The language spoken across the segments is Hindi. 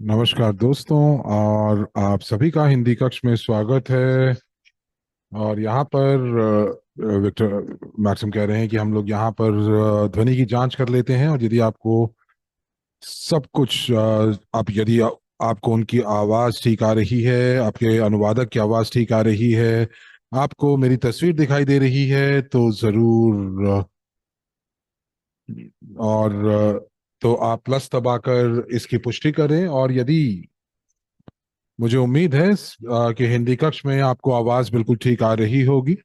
नमस्कार दोस्तों। और आप सभी का हिंदी कक्ष में स्वागत है। और यहाँ पर विक्टर मैक्सिम कह रहे हैं कि हम लोग यहाँ पर ध्वनि की जांच कर लेते हैं, और यदि आपको सब कुछ आप यदि आपको उनकी आवाज़ ठीक आ रही है, आपके अनुवादक की आवाज़ ठीक आ रही है, आपको मेरी तस्वीर दिखाई दे रही है, तो ज़रूर और तो आप प्लस दबाकर इसकी पुष्टि करें। और यदि मुझे उम्मीद है कि हिंदी कक्ष में आपको आवाज बिल्कुल ठीक आ रही होगी।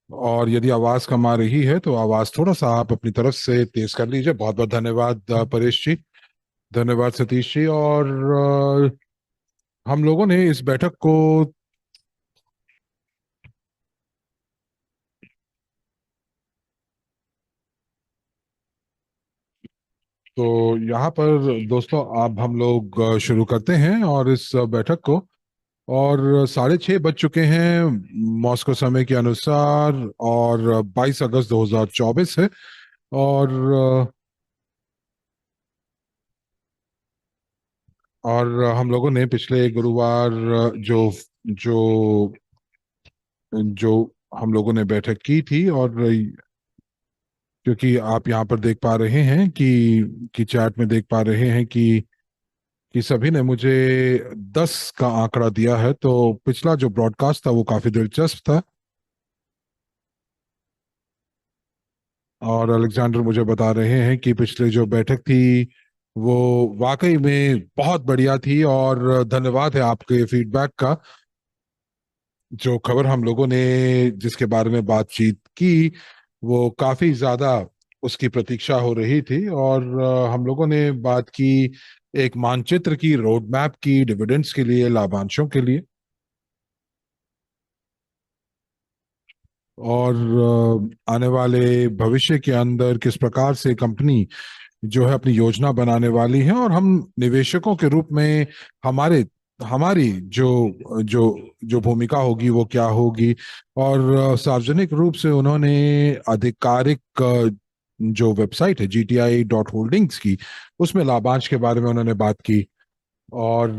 और यदि आवाज कम आ रही है तो आवाज थोड़ा सा आप अपनी तरफ से तेज कर लीजिए। बहुत बहुत धन्यवाद परेश जी। धन्यवाद सतीश जी। और हम लोगों ने इस बैठक को तो यहाँ पर दोस्तों अब हम लोग शुरू करते हैं और इस बैठक को। और 6:30 बज चुके हैं मॉस्को समय के अनुसार, और 22 अगस्त 2024 है। और हम लोगों ने पिछले गुरुवार जो जो जो हम लोगों ने बैठक की थी। और क्योंकि आप यहाँ पर देख पा रहे हैं कि चैट में देख पा रहे हैं कि सभी ने मुझे 10 का आंकड़ा दिया है, तो पिछला जो ब्रॉडकास्ट था वो काफी दिलचस्प था। और अलेक्जेंडर मुझे बता रहे हैं कि पिछले जो बैठक थी वो वाकई में बहुत बढ़िया थी, और धन्यवाद है आपके फीडबैक का। जो खबर हम लोगों ने जिसके बारे में बातचीत की वो काफी ज्यादा उसकी प्रतीक्षा हो रही थी। और हम लोगों ने बात की एक मानचित्र की, रोड मैप की, डिविडेंड्स के लिए, लाभांशों के लिए। और आने वाले भविष्य के अंदर किस प्रकार से कंपनी जो है अपनी योजना बनाने वाली है, और हम निवेशकों के रूप में हमारे हमारी जो जो जो भूमिका होगी वो क्या होगी। और सार्वजनिक रूप से उन्होंने आधिकारिक जो वेबसाइट है GTI.Holdings की, उसमें लाभांश के बारे में उन्होंने बात की। और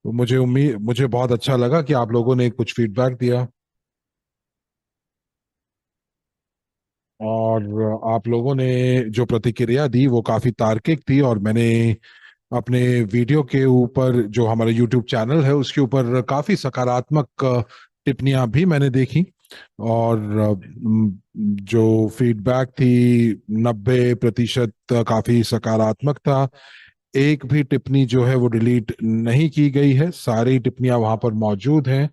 मुझे बहुत अच्छा लगा कि आप लोगों ने कुछ फीडबैक दिया। और आप लोगों ने जो प्रतिक्रिया दी वो काफी तार्किक थी। और मैंने अपने वीडियो के ऊपर, जो हमारा यूट्यूब चैनल है उसके ऊपर, काफी सकारात्मक टिप्पणियां भी मैंने देखी। और जो फीडबैक थी 90% काफी सकारात्मक था। एक भी टिप्पणी जो है वो डिलीट नहीं की गई है, सारी टिप्पणियां वहां पर मौजूद हैं।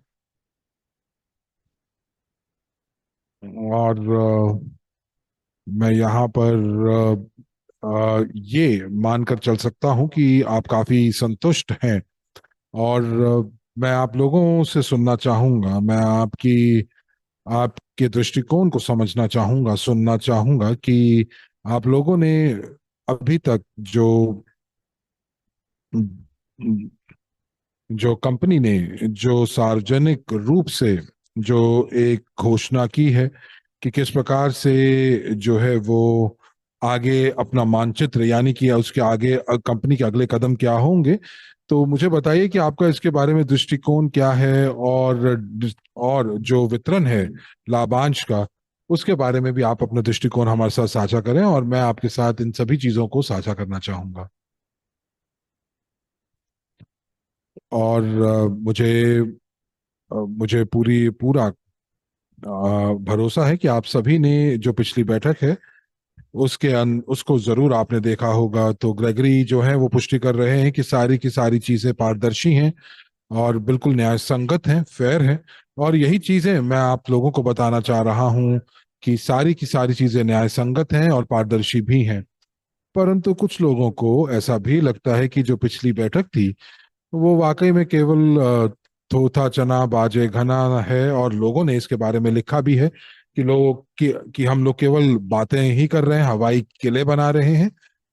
और मैं यहाँ पर ये मानकर चल सकता हूँ कि आप काफी संतुष्ट हैं। और मैं आप लोगों से सुनना चाहूंगा, मैं आपके दृष्टिकोण को समझना चाहूंगा, सुनना चाहूंगा कि आप लोगों ने अभी तक जो कंपनी ने जो सार्वजनिक रूप से जो एक घोषणा की है कि किस प्रकार से जो है वो आगे अपना मानचित्र, यानी कि उसके आगे कंपनी के अगले कदम क्या होंगे, तो मुझे बताइए कि आपका इसके बारे में दृष्टिकोण क्या है। और जो वितरण है लाभांश का, उसके बारे में भी आप अपना दृष्टिकोण हमारे साथ साझा करें, और मैं आपके साथ इन सभी चीजों को साझा करना चाहूंगा। और मुझे पूरा भरोसा है कि आप सभी ने जो पिछली बैठक है उसको जरूर आपने देखा होगा। तो ग्रेगरी जो है वो पुष्टि कर रहे हैं कि सारी की सारी चीजें पारदर्शी हैं और बिल्कुल न्याय संगत हैं, फेयर हैं। और यही चीजें मैं आप लोगों को बताना चाह रहा हूं कि सारी की सारी चीजें न्याय संगत हैं और पारदर्शी भी हैं। परंतु कुछ लोगों को ऐसा भी लगता है कि जो पिछली बैठक थी वो वाकई में केवल थोथा चना बाजे घना है। और लोगों ने इसके बारे में लिखा भी है कि कि हम लोग केवल बातें ही कर रहे हैं, हवाई किले बना रहे हैं,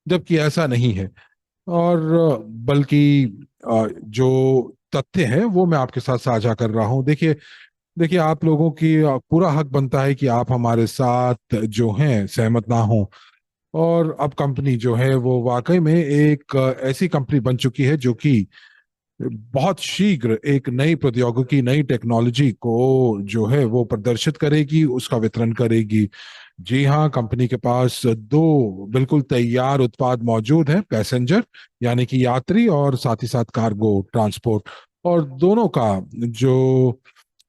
जबकि ऐसा नहीं है। और बल्कि जो तथ्य है वो मैं आपके साथ साझा कर रहा हूँ। देखिए देखिए, आप लोगों की पूरा हक बनता है कि आप हमारे साथ जो हैं सहमत ना हो। और अब कंपनी जो है वो वाकई में एक ऐसी कंपनी बन चुकी है जो कि बहुत शीघ्र एक नई प्रौद्योगिकी, नई टेक्नोलॉजी को जो है वो प्रदर्शित करेगी, उसका वितरण करेगी। जी हाँ, कंपनी के पास दो बिल्कुल तैयार उत्पाद मौजूद हैं, पैसेंजर यानी कि यात्री, और साथ ही साथ कार्गो ट्रांसपोर्ट। और दोनों का जो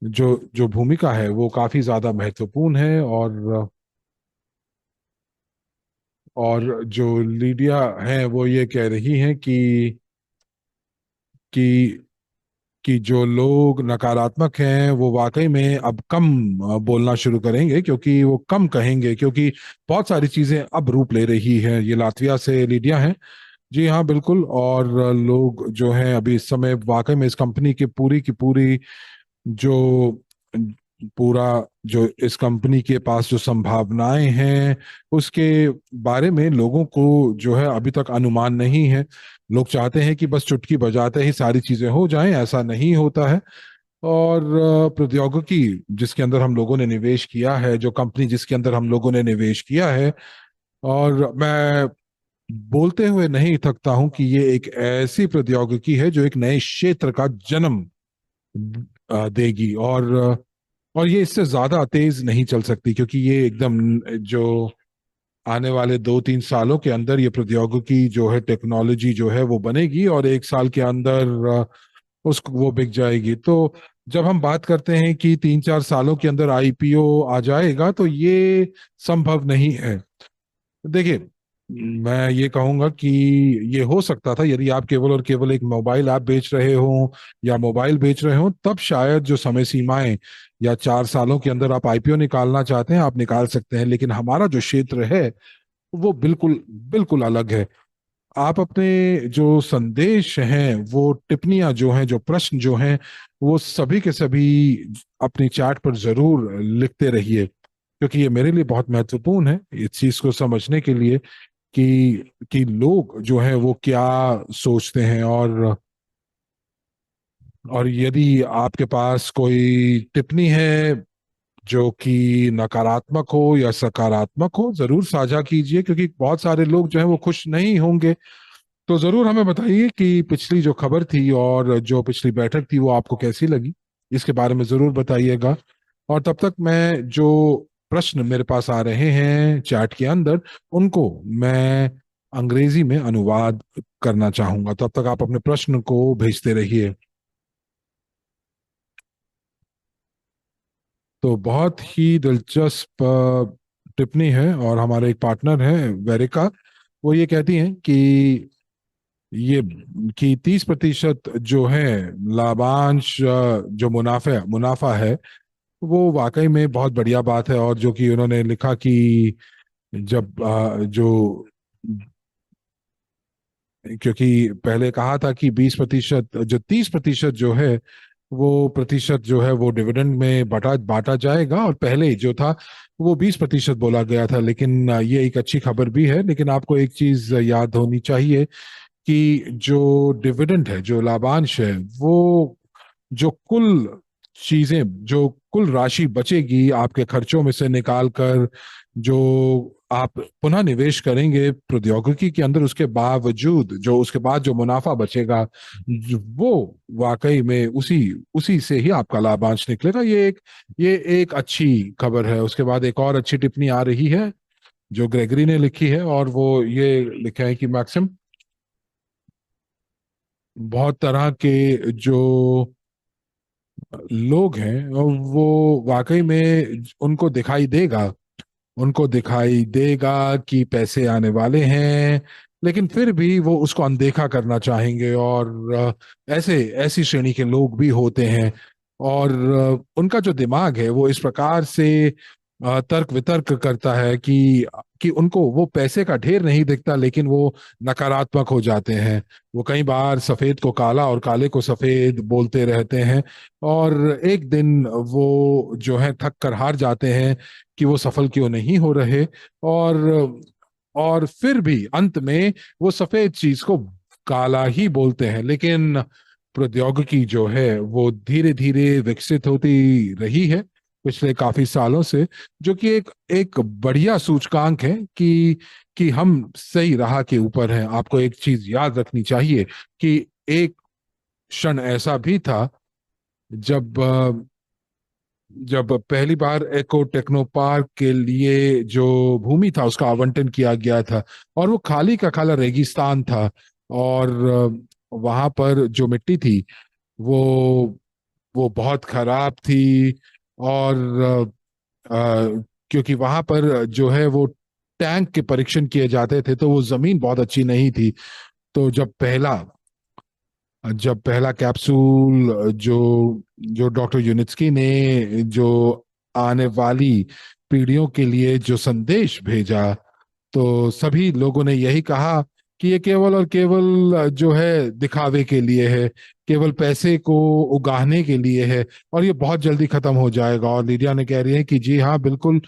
जो जो भूमिका है वो काफी ज्यादा महत्वपूर्ण है। और जो लीडिया है वो ये कह रही हैं कि कि जो लोग नकारात्मक हैं वो वाकई में अब कम बोलना शुरू करेंगे, क्योंकि वो कम कहेंगे, क्योंकि बहुत सारी चीजें अब रूप ले रही हैं। ये लातविया से लीडिया हैं। जी हाँ, बिल्कुल। और लोग जो हैं अभी इस समय वाकई में इस कंपनी की पूरी जो पूरा जो इस कंपनी के पास जो संभावनाएं हैं उसके बारे में लोगों को जो है अभी तक अनुमान नहीं है। लोग चाहते हैं कि बस चुटकी बजाते ही सारी चीजें हो जाएं, ऐसा नहीं होता है। और प्रौद्योगिकी जिसके अंदर हम लोगों ने निवेश किया है, जो कंपनी जिसके अंदर हम लोगों ने निवेश किया है, और मैं बोलते हुए नहीं थकता हूं कि ये एक ऐसी प्रौद्योगिकी है जो एक नए क्षेत्र का जन्म देगी। और ये इससे ज्यादा तेज नहीं चल सकती, क्योंकि ये एकदम जो आने वाले 2-3 सालों के अंदर ये प्रौद्योगिकी जो है, टेक्नोलॉजी जो है वो बनेगी, और 1 साल के अंदर उसको वो बिक जाएगी। तो जब हम बात करते हैं कि 3-4 सालों के अंदर आईपीओ आ जाएगा, तो ये संभव नहीं है। देखिए, मैं ये कहूंगा कि ये हो सकता था यदि आप केवल और केवल एक मोबाइल ऐप बेच रहे हो या मोबाइल बेच रहे हो, तब शायद जो समय सीमाएं या 4 सालों के अंदर आप आईपीओ निकालना चाहते हैं, आप निकाल सकते हैं। लेकिन हमारा जो क्षेत्र है वो बिल्कुल बिल्कुल अलग है। आप अपने जो संदेश हैं, वो टिप्पणियां जो हैं, जो प्रश्न जो हैं, वो सभी के सभी अपनी चैट पर जरूर लिखते रहिए, क्योंकि ये मेरे लिए बहुत महत्वपूर्ण है इस चीज को समझने के लिए कि लोग जो है वो क्या सोचते हैं। और यदि आपके पास कोई टिप्पणी है जो कि नकारात्मक हो या सकारात्मक हो, जरूर साझा कीजिए, क्योंकि बहुत सारे लोग जो है वो खुश नहीं होंगे। तो जरूर हमें बताइए कि पिछली जो खबर थी और जो पिछली बैठक थी वो आपको कैसी लगी, इसके बारे में जरूर बताइएगा। और तब तक मैं जो प्रश्न मेरे पास आ रहे हैं चैट के अंदर, उनको मैं अंग्रेजी में अनुवाद करना चाहूंगा। तब तक आप अपने प्रश्न को भेजते रहिए। तो बहुत ही दिलचस्प टिप्पणी है, और हमारे एक पार्टनर है वेरिका, वो ये कहती हैं ये कि 30% जो है लाभांश, जो मुनाफा है, वो वाकई में बहुत बढ़िया बात है। और जो कि उन्होंने लिखा कि जब जो क्योंकि पहले कहा था कि 20%, जो 30% जो है वो प्रतिशत जो है वो डिविडेंड में बांटा बांटा जाएगा, और पहले जो था वो 20% बोला गया था। लेकिन ये एक अच्छी खबर भी है। लेकिन आपको एक चीज याद होनी चाहिए कि जो डिविडेंड है, जो लाभांश है, वो जो कुल चीजें, जो कुल राशि बचेगी आपके खर्चों में से निकाल कर, जो आप पुनः निवेश करेंगे प्रौद्योगिकी के अंदर, उसके बावजूद जो उसके बाद जो मुनाफा बचेगा, वो वाकई में उसी उसी से ही आपका लाभांश निकलेगा। ये एक अच्छी खबर है। उसके बाद एक और अच्छी टिप्पणी आ रही है जो ग्रेगरी ने लिखी है, और वो ये लिखा है कि मैक्सिम, बहुत तरह के जो लोग हैं वो वाकई में उनको दिखाई देगा कि पैसे आने वाले हैं, लेकिन फिर भी वो उसको अनदेखा करना चाहेंगे। और ऐसे ऐसी श्रेणी के लोग भी होते हैं। और उनका जो दिमाग है वो इस प्रकार से तर्क वितर्क करता है कि उनको वो पैसे का ढेर नहीं दिखता, लेकिन वो नकारात्मक हो जाते हैं। वो कई बार सफेद को काला और काले को सफेद बोलते रहते हैं, और एक दिन वो जो है थक कर हार जाते हैं कि वो सफल क्यों नहीं हो रहे। और और फिर भी अंत में वो सफेद चीज को काला ही बोलते हैं। लेकिन प्रौद्योगिकी जो है वो धीरे धीरे विकसित होती रही है, पिछले काफी सालों से, जो कि एक एक बढ़िया सूचकांक है कि हम सही राह के ऊपर हैं। आपको एक चीज याद रखनी चाहिए कि एक क्षण ऐसा भी था जब जब पहली बार एको टेक्नो पार्क के लिए जो भूमि था उसका आवंटन किया गया था, और वो खाली का खाला रेगिस्तान था। और वहां पर जो मिट्टी थी वो वो बहुत खराब थी। और क्योंकि वहां पर जो है वो टैंक के परीक्षण किए जाते थे, तो वो जमीन बहुत अच्छी नहीं थी। तो जब पहला कैप्सूल जो जो डॉक्टर यूनिट्सकी ने जो आने वाली पीढ़ियों के लिए जो संदेश भेजा, तो सभी लोगों ने यही कहा कि ये केवल और केवल जो है दिखावे के लिए है, केवल पैसे को उगाहने के लिए है, और ये बहुत जल्दी खत्म हो जाएगा। और लीडिया ने कह रही है कि जी हाँ, बिल्कुल,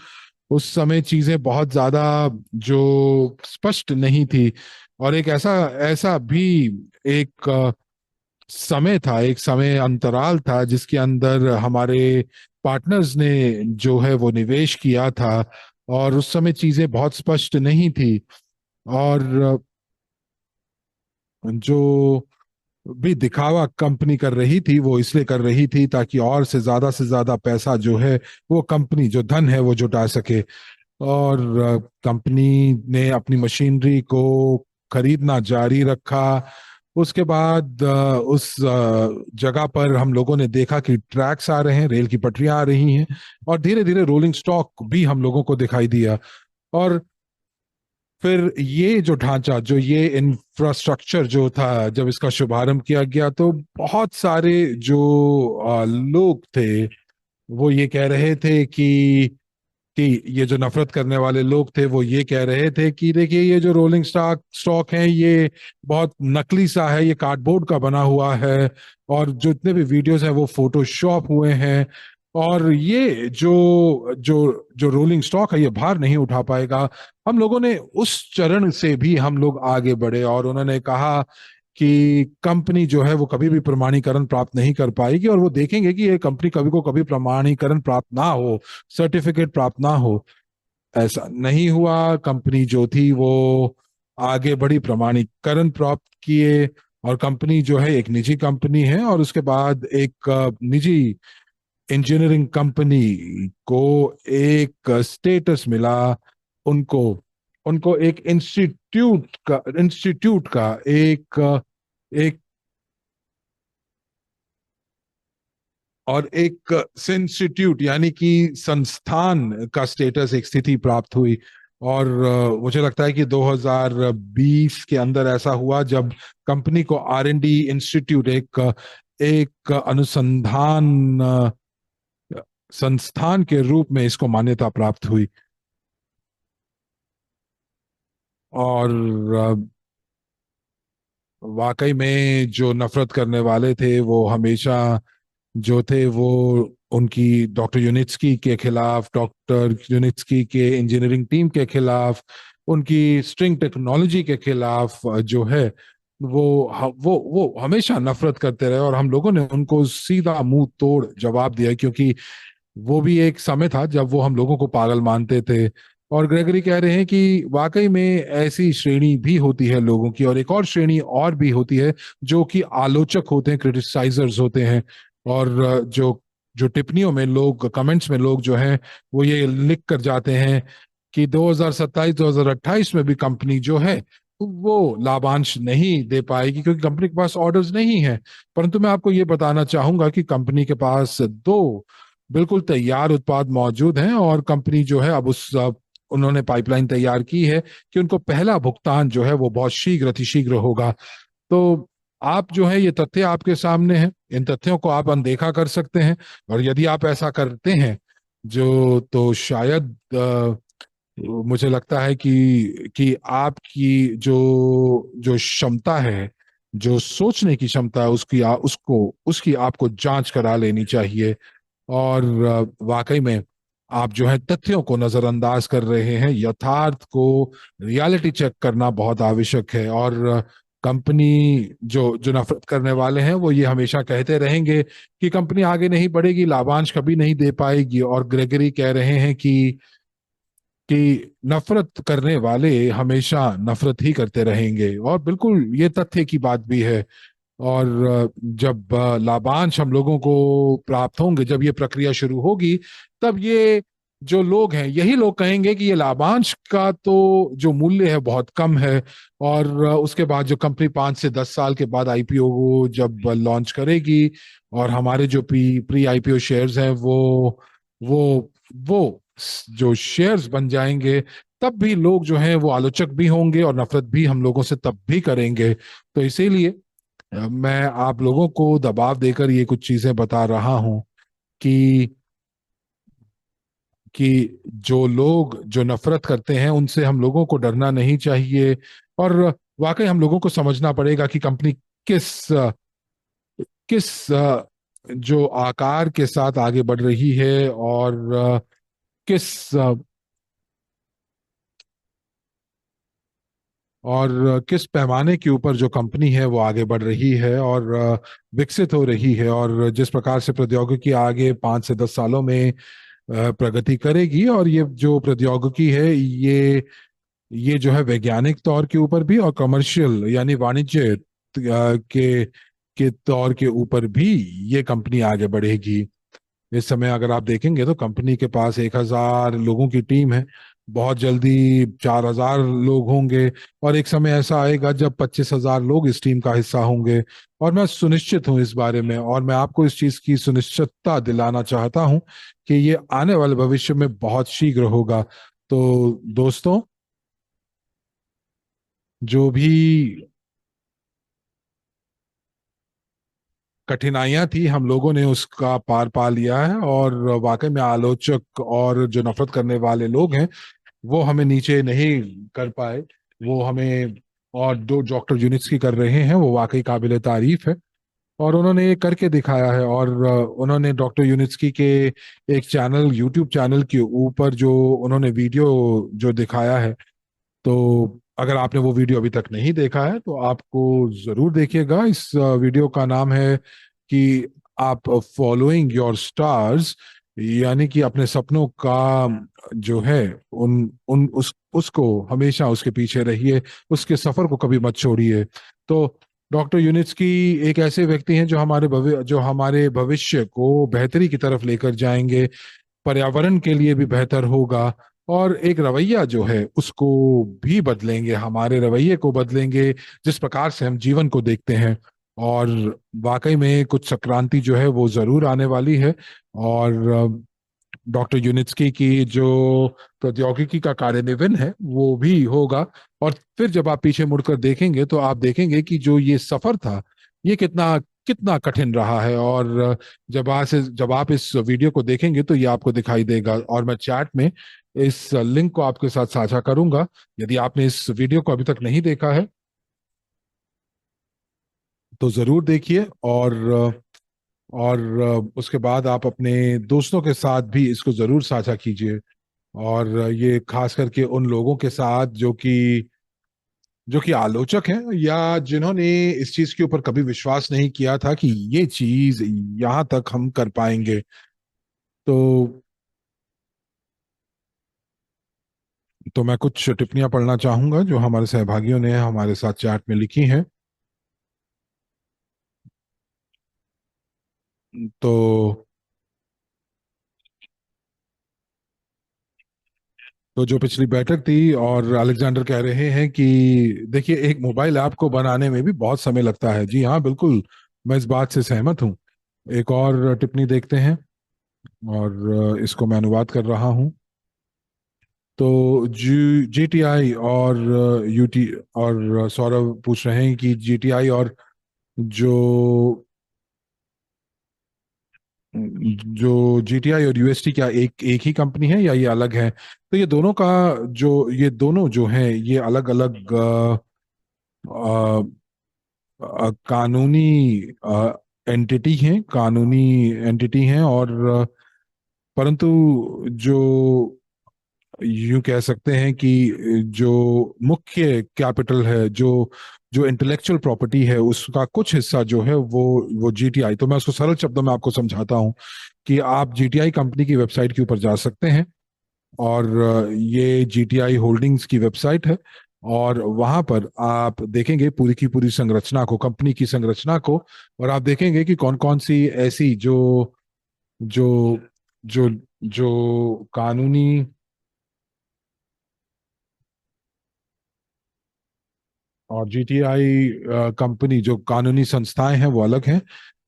उस समय चीजें बहुत ज्यादा जो स्पष्ट नहीं थी। और एक ऐसा ऐसा भी एक समय था, एक समय अंतराल था जिसके अंदर हमारे पार्टनर्स ने जो है वो निवेश किया था, और उस समय चीजें बहुत स्पष्ट नहीं थी। और जो भी दिखावा कंपनी कर रही थी वो इसलिए कर रही थी ताकि और से ज्यादा पैसा जो है वो कंपनी जो धन है वो जुटा सके। और कंपनी ने अपनी मशीनरी को खरीदना जारी रखा। उसके बाद उस जगह पर हम लोगों ने देखा कि ट्रैक्स आ रहे हैं, रेल की पटरियां आ रही हैं, और धीरे धीरे रोलिंग स्टॉक भी हम लोगों को दिखाई दिया। और फिर ये जो ढांचा, जो ये इंफ्रास्ट्रक्चर जो था, जब इसका शुभारंभ किया गया तो बहुत सारे जो लोग थे वो ये कह रहे थे कि ये जो नफरत करने वाले लोग थे वो ये कह रहे थे कि देखिए, ये जो रोलिंग स्टॉक स्टॉक है ये बहुत नकली सा है, ये कार्डबोर्ड का बना हुआ है, और जो जितने भी वीडियोस हैं वो फोटोशॉप हुए हैं, और ये जो जो जो रोलिंग स्टॉक है ये भार नहीं उठा पाएगा। हम लोगों ने उस चरण से भी हम लोग आगे बढ़े, और उन्होंने कहा कि कंपनी जो है वो कभी भी प्रमाणीकरण प्राप्त नहीं कर पाएगी, और वो देखेंगे कि ये कंपनी कभी को कभी प्रमाणीकरण प्राप्त ना हो, सर्टिफिकेट प्राप्त ना हो। ऐसा नहीं हुआ। कंपनी जो थी वो आगे बढ़ी, प्रमाणीकरण प्राप्त किए, और कंपनी जो है एक निजी कंपनी है, और उसके बाद एक निजी इंजीनियरिंग कंपनी को एक स्टेटस मिला। उनको उनको एक इंस्टीट्यूट का एक और एक इंस्टीट्यूट यानी कि संस्थान का स्टेटस, एक स्थिति प्राप्त हुई। और मुझे लगता है कि 2020 के अंदर ऐसा हुआ जब कंपनी को R&D इंस्टीट्यूट, एक एक अनुसंधान संस्थान के रूप में इसको मान्यता प्राप्त हुई। और वाकई में जो नफरत करने वाले थे वो हमेशा जो थे वो उनकी डॉक्टर यूनिट्सकी के खिलाफ, डॉक्टर यूनिट्सकी के इंजीनियरिंग टीम के खिलाफ, उनकी स्ट्रिंग टेक्नोलॉजी के खिलाफ जो है वो हमेशा नफरत करते रहे, और हम लोगों ने उनको सीधा मुंह तोड़ जवाब दिया, क्योंकि वो भी एक समय था जब वो हम लोगों को पागल मानते थे। और ग्रेगरी कह रहे हैं कि वाकई में ऐसी श्रेणी भी होती है लोगों की, और एक और श्रेणी और भी होती है जो कि आलोचक होते हैं, क्रिटिसाइजर्स होते हैं। और जो जो टिप्पणियों में लोग, कमेंट्स में लोग जो हैं वो ये लिख कर जाते हैं कि 2027 2028 में भी कंपनी जो है वो लाभांश नहीं दे पाएगी, क्योंकि कंपनी के पास ऑर्डर्स नहीं है। परंतु मैं आपको ये बताना चाहूंगा कि कंपनी के पास दो बिल्कुल तैयार उत्पाद मौजूद हैं, और कंपनी जो है अब उन्होंने पाइपलाइन तैयार की है कि उनको पहला भुगतान जो है वो बहुत शीघ्र अतिशीघ्र होगा। तो आप जो है, ये तथ्य आपके सामने हैं, इन तथ्यों को आप अनदेखा कर सकते हैं, और यदि आप ऐसा करते हैं जो तो शायद मुझे लगता है कि आपकी जो जो क्षमता है, जो सोचने की क्षमता है, उसकी आपको जांच करा लेनी चाहिए। और वाकई में आप जो है तथ्यों को नजरअंदाज कर रहे हैं, यथार्थ को, रियलिटी चेक करना बहुत आवश्यक है। और कंपनी जो जो नफरत करने वाले हैं वो ये हमेशा कहते रहेंगे कि कंपनी आगे नहीं बढ़ेगी, लाभांश कभी नहीं दे पाएगी। और ग्रेगरी कह रहे हैं कि नफरत करने वाले हमेशा नफरत ही करते रहेंगे। और बिल्कुल ये तथ्य की बात भी है। और जब लाभांश हम लोगों को प्राप्त होंगे, जब ये प्रक्रिया शुरू होगी, तब ये जो लोग हैं यही लोग कहेंगे कि ये लाभांश का तो जो मूल्य है बहुत कम है। और उसके बाद जो कंपनी 5 से 10 साल के बाद आईपीओ जब लॉन्च करेगी, और हमारे जो प्री आईपीओ शेयर्स हैं वो जो शेयर्स बन जाएंगे, तब भी लोग जो हैं वो आलोचक भी होंगे और नफरत भी हम लोगों से तब भी करेंगे। तो इसीलिए मैं आप लोगों को दबाव देकर ये कुछ चीजें बता रहा हूं कि जो लोग जो नफरत करते हैं उनसे हम लोगों को डरना नहीं चाहिए। और वाकई हम लोगों को समझना पड़ेगा कि कंपनी किस किस जो आकार के साथ आगे बढ़ रही है, और किस किस पैमाने के ऊपर जो कंपनी है वो आगे बढ़ रही है और विकसित हो रही है। और जिस प्रकार से प्रौद्योगिकी आगे 5 से 10 सालों में प्रगति करेगी, और ये जो प्रौद्योगिकी है ये जो है वैज्ञानिक तौर के ऊपर भी और कमर्शियल यानी वाणिज्य के तौर के ऊपर भी ये कंपनी आगे बढ़ेगी। इस समय अगर आप देखेंगे तो कंपनी के पास 1,000 लोगों की टीम है। बहुत जल्दी 4,000 लोग होंगे, और एक समय ऐसा आएगा जब 25,000 लोग इस टीम का हिस्सा होंगे। और मैं सुनिश्चित हूं इस बारे में, और मैं आपको इस चीज की सुनिश्चितता दिलाना चाहता हूं कि ये आने वाले भविष्य में बहुत शीघ्र होगा। तो दोस्तों, जो भी कठिनाइयां थी हम लोगों ने उसका पार पा लिया है। और वाकई में आलोचक और जो नफरत करने वाले लोग हैं वो हमें नीचे नहीं कर पाए। वो हमें, और जो डॉक्टर यूनिट्स कर रहे हैं वो वाकई काबिले तारीफ है। और उन्होंने ये करके दिखाया है। और उन्होंने डॉक्टर यूनिट्सकी के एक चैनल, यूट्यूब चैनल के ऊपर जो उन्होंने वीडियो जो दिखाया है, तो अगर आपने वो वीडियो अभी तक नहीं देखा है तो आपको जरूर देखिएगा। इस वीडियो का नाम है कि आप फॉलोइंग योर स्टार्स, यानी कि अपने सपनों का जो है उन उन उसको हमेशा उसके पीछे रहिए, उसके सफर को कभी मत छोड़िए। तो डॉक्टर यूनिट्सकी एक ऐसे व्यक्ति हैं जो हमारे भविष्य को बेहतरी की तरफ लेकर जाएंगे, पर्यावरण के लिए भी बेहतर होगा। और एक रवैया जो है उसको भी बदलेंगे, हमारे रवैये को बदलेंगे, जिस प्रकार से हम जीवन को देखते हैं। और वाकई में कुछ संक्रांति जो है वो जरूर आने वाली है। और डॉक्टर यूनिट्सकी की जो प्रौद्योगिकी का कार्यान्वयन है वो भी होगा। और फिर जब आप पीछे मुड़कर देखेंगे तो आप देखेंगे कि जो ये सफर था ये कितना कितना कठिन रहा है। और जब आप इस वीडियो को देखेंगे तो ये आपको दिखाई देगा। और मैं चैट में इस लिंक को आपके साथ साझा करूंगा। यदि आपने इस वीडियो को अभी तक नहीं देखा है तो जरूर देखिए। और उसके बाद आप अपने दोस्तों के साथ भी इसको जरूर साझा कीजिए। और ये खास करके उन लोगों के साथ जो कि आलोचक हैं, या जिन्होंने इस चीज के ऊपर कभी विश्वास नहीं किया था कि ये चीज यहाँ तक हम कर पाएंगे। तो मैं कुछ टिप्पणियां पढ़ना चाहूंगा जो हमारे सहभागियों ने हमारे साथ चैट में लिखी हैं। तो जो पिछली बैठक थी, और अलेक्जेंडर कह रहे हैं कि देखिए, एक मोबाइल ऐप को बनाने में भी बहुत समय लगता है। जी हाँ, बिल्कुल, मैं इस बात से सहमत हूँ। एक और टिप्पणी देखते हैं, और इसको मैं अनुवाद कर रहा हूँ। तो जीटीआई और यूटी और सौरभ पूछ रहे हैं कि जीटीआई और जो जीटीआई और यूएसटी क्या एक एक ही कंपनी है या ये अलग है? तो ये दोनों जो हैं ये अलग अलग कानूनी एंटिटी हैं। और परंतु जो यूं कह सकते हैं कि जो मुख्य कैपिटल है, जो जो इंटेलेक्चुअल प्रॉपर्टी है, उसका कुछ हिस्सा जो है वो जीटीआई, तो मैं उसको सरल शब्दों में आपको समझाता हूं कि आप जीटीआई कंपनी की वेबसाइट के ऊपर जा सकते हैं। और ये जीटीआई होल्डिंग्स की वेबसाइट है। और वहां पर आप देखेंगे पूरी की पूरी संरचना को, कंपनी की संरचना को। और आप देखेंगे कि कौन कौन सी ऐसी जो जो जो जो कानूनी और जीटीआई कंपनी, जो कानूनी संस्थाएं हैं वो अलग हैं।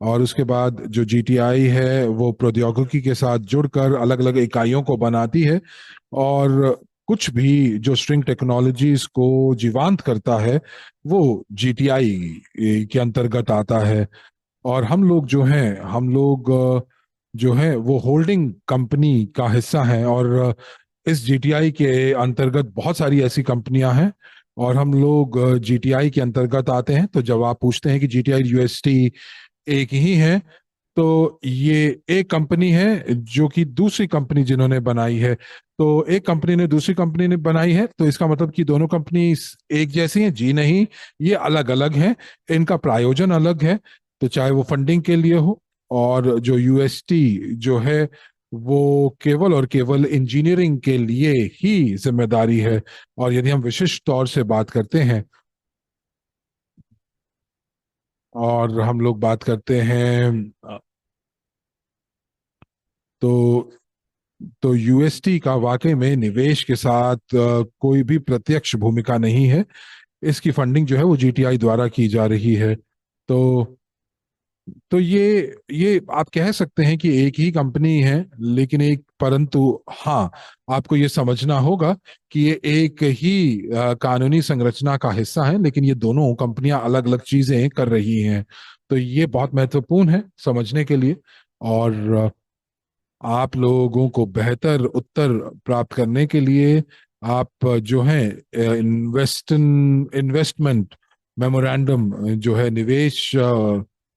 और उसके बाद जो जीटीआई है वो प्रौद्योगिकी के साथ जुड़कर अलग अलग इकाइयों को बनाती है। और कुछ भी जो स्ट्रिंग टेक्नोलॉजीज को जीवांत करता है वो जीटीआई के अंतर्गत आता है। और हम लोग जो हैं, हम लोग जो हैं वो होल्डिंग कंपनी का हिस्सा हैं। और इस जीटीआई के अंतर्गत बहुत सारी ऐसी कंपनियां हैं। और हम लोग जीटीआई के अंतर्गत आते हैं। तो जब आप पूछते हैं कि जीटीआई यूएसटी एक ही है, तो ये एक कंपनी है जो कि दूसरी कंपनी जिन्होंने बनाई है। तो एक कंपनी ने दूसरी कंपनी ने बनाई है, तो इसका मतलब कि दोनों कंपनी एक जैसी हैं? जी नहीं, ये अलग अलग हैं। इनका प्रायोजन अलग है। तो चाहे वो फंडिंग के लिए हो, और जो यूएसटी जो है वो केवल और केवल इंजीनियरिंग के लिए ही जिम्मेदारी है। और यदि हम विशिष्ट तौर से बात करते हैं, और हम लोग बात करते हैं, तो यूएसटी का वाकई में निवेश के साथ कोई भी प्रत्यक्ष भूमिका नहीं है। इसकी फंडिंग जो है वो जीटीआई द्वारा की जा रही है। तो ये आप कह सकते हैं कि एक ही कंपनी है, लेकिन एक, परंतु हाँ, आपको ये समझना होगा कि ये एक ही कानूनी संरचना का हिस्सा है, लेकिन ये दोनों कंपनियां अलग अलग चीजें कर रही हैं। तो ये बहुत महत्वपूर्ण है समझने के लिए। और आप लोगों को बेहतर उत्तर प्राप्त करने के लिए आप जो है इन्वेस्टमेंट मेमोरेंडम जो है, निवेश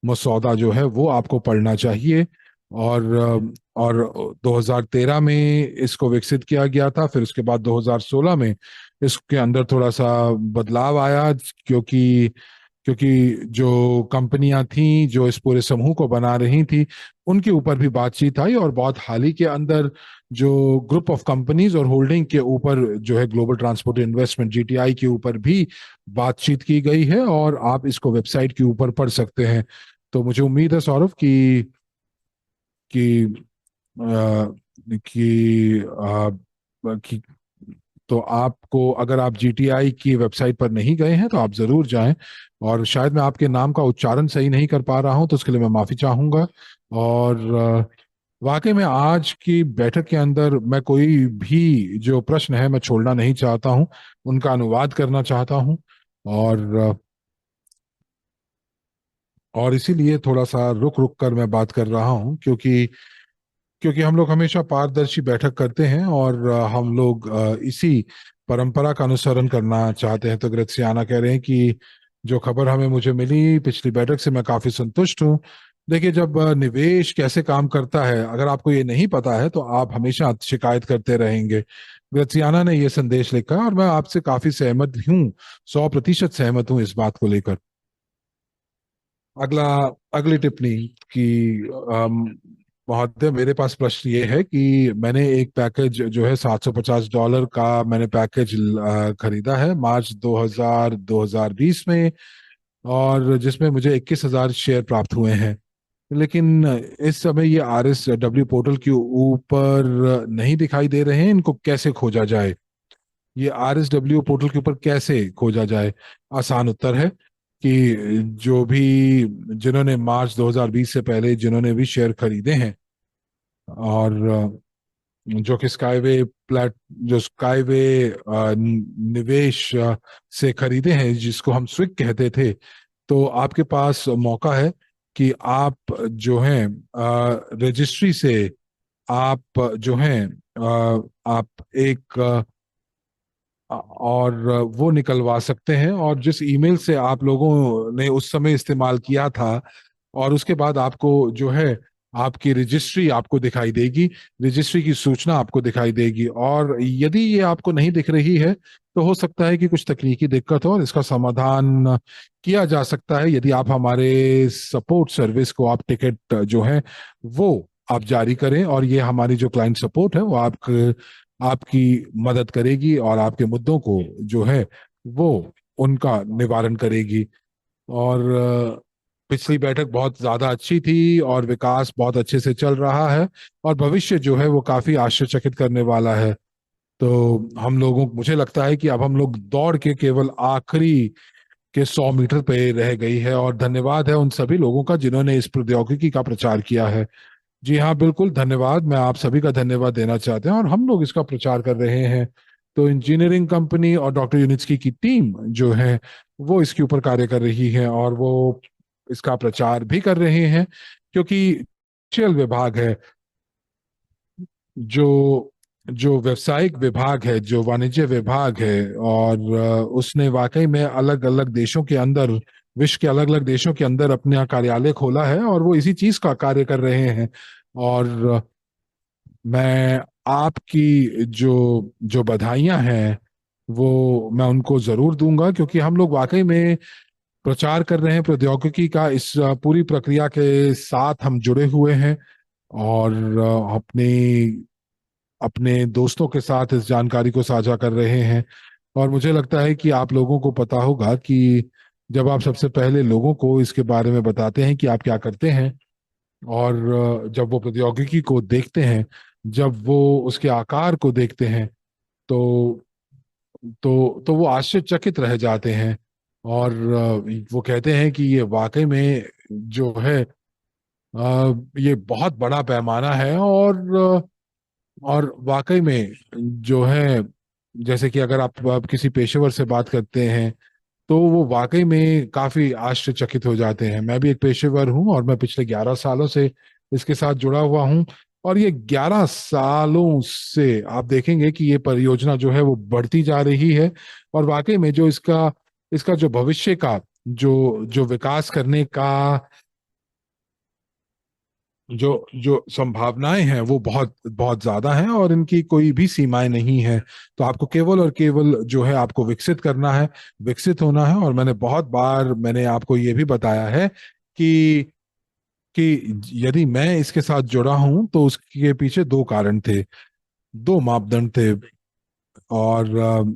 मसौदा जो है वो आपको पढ़ना चाहिए। और 2013 में इसको विकसित किया गया था। फिर उसके बाद 2016 में इसके अंदर थोड़ा सा बदलाव आया, क्योंकि क्योंकि जो कंपनियां थीं जो इस पूरे समूह को बना रही थी, उनके ऊपर भी बातचीत आई। और बहुत हाल ही के अंदर जो ग्रुप ऑफ कंपनीज और होल्डिंग के ऊपर जो है, ग्लोबल ट्रांसपोर्ट इन्वेस्टमेंट जीटीआई के ऊपर भी बातचीत की गई है। और आप इसको वेबसाइट के ऊपर पढ़ सकते हैं। तो मुझे उम्मीद है सौरभ कि अ, कि तो आपको, अगर आप जीटीआई की वेबसाइट पर नहीं गए हैं तो आप जरूर जाएं। और शायद मैं आपके नाम का उच्चारण सही नहीं कर पा रहा हूं, तो उसके लिए मैं माफी चाहूंगा। और वाकई में आज की बैठक के अंदर मैं कोई भी जो प्रश्न है मैं छोड़ना नहीं चाहता हूं, उनका अनुवाद करना चाहता हूं। और इसीलिए थोड़ा सा रुक रुक कर मैं बात कर रहा हूं, क्योंकि हम लोग हमेशा पारदर्शी बैठक करते हैं। और हम लोग इसी परंपरा का अनुसरण करना चाहते हैं। तो ग्रेसियाना कह रहे हैं कि जो खबर हमें मुझे मिली पिछली बैठक से, मैं काफी संतुष्ट हूँ। देखिए, जब निवेश कैसे काम करता है, अगर आपको ये नहीं पता है तो आप हमेशा शिकायत करते रहेंगे। ग्रेसियाना ने ये संदेश लिखा और मैं आपसे काफी सहमत हूँ, 100% सहमत हूँ इस बात को लेकर। अगला अगली टिप्पणी कि महोदय, मेरे पास प्रश्न ये है कि मैंने एक पैकेज जो है $750 का मैंने पैकेज खरीदा है मार्च 2020 में, और जिसमें मुझे 21,000 शेयर प्राप्त हुए हैं। लेकिन इस समय ये आरएसडब्ल्यू पोर्टल के ऊपर नहीं दिखाई दे रहे हैं। इनको कैसे खोजा जाए? ये आरएसडब्ल्यू पोर्टल के ऊपर कैसे खोजा जाए? आसान उत्तर है कि जो भी, जिन्होंने मार्च 2020 से पहले जिन्होंने भी शेयर खरीदे हैं, और जो कि स्काईवे प्लेट जो स्काईवे निवेश से खरीदे हैं, जिसको हम स्विक कहते थे, तो आपके पास मौका है कि आप जो हैं रजिस्ट्री से, आप जो हैं आप एक और वो निकलवा सकते हैं। और जिस ईमेल से आप लोगों ने उस समय इस्तेमाल किया था, और उसके बाद आपको जो है आपकी रजिस्ट्री आपको दिखाई देगी, रजिस्ट्री की सूचना आपको दिखाई देगी। और यदि ये आपको नहीं दिख रही है तो हो सकता है कि कुछ तकनीकी दिक्कत हो, और इसका समाधान किया जा सकता है यदि आप हमारे सपोर्ट सर्विस को, आप टिकट जो है वो आप जारी करें, और ये हमारी जो क्लाइंट सपोर्ट है वो आपकी मदद करेगी और आपके मुद्दों को जो है वो उनका निवारण करेगी। और पिछली बैठक बहुत ज्यादा अच्छी थी और विकास बहुत अच्छे से चल रहा है, और भविष्य जो है वो काफी आश्चर्यचकित करने वाला है। तो हम लोगों, मुझे लगता है कि अब हम लोग दौड़ के केवल आखिरी के 100 मीटर पे रह गई है, और धन्यवाद है उन सभी लोगों का जिन्होंने इस प्रौद्योगिकी का प्रचार किया है। जी हाँ, बिल्कुल धन्यवाद, मैं आप सभी का धन्यवाद देना चाहते हैं, और हम लोग इसका प्रचार कर रहे हैं। तो इंजीनियरिंग कंपनी और डॉक्टर यूनिट्सकी की टीम जो है वो इसके ऊपर कार्य कर रही है, और वो इसका प्रचार भी कर रहे हैं, क्योंकि कमर्शियल विभाग है, जो जो व्यावसायिक विभाग है, जो वाणिज्य विभाग है, और उसने वाकई में अलग अलग देशों के अंदर, विश्व के अलग अलग देशों के अंदर अपना कार्यालय खोला है, और वो इसी चीज का कार्य कर रहे हैं। और मैं आपकी जो जो बधाइयां हैं वो मैं उनको जरूर दूंगा, क्योंकि हम लोग वाकई में प्रचार कर रहे हैं प्रौद्योगिकी का। इस पूरी प्रक्रिया के साथ हम जुड़े हुए हैं, और अपने अपने दोस्तों के साथ इस जानकारी को साझा कर रहे हैं। और मुझे लगता है कि आप लोगों को पता होगा कि जब आप सबसे पहले लोगों को इसके बारे में बताते हैं कि आप क्या करते हैं, और जब वो प्रौद्योगिकी को देखते हैं, जब वो उसके आकार को देखते हैं, तो तो वो आश्चर्यचकित रह जाते हैं। और वो कहते हैं कि ये वाकई में जो है ये बहुत बड़ा पैमाना है। और वाकई में जो है, जैसे कि अगर आप किसी पेशेवर से बात करते हैं तो वो वाकई में काफी आश्चर्यचकित हो जाते हैं। मैं भी एक पेशेवर हूं, और मैं पिछले 11 सालों से इसके साथ जुड़ा हुआ हूं, और ये 11 सालों से आप देखेंगे कि ये परियोजना जो है वो बढ़ती जा रही है। और वाकई में जो इसका इसका जो भविष्य का जो जो विकास करने का जो जो संभावनाएं हैं वो बहुत बहुत ज्यादा हैं, और इनकी कोई भी सीमाएं नहीं है। तो आपको केवल और केवल जो है आपको विकसित करना है, विकसित होना है। और मैंने बहुत बार मैंने आपको ये भी बताया है कि कि यदि मैं इसके साथ जुड़ा हूं तो उसके पीछे दो कारण थे, दो मापदंड थे। और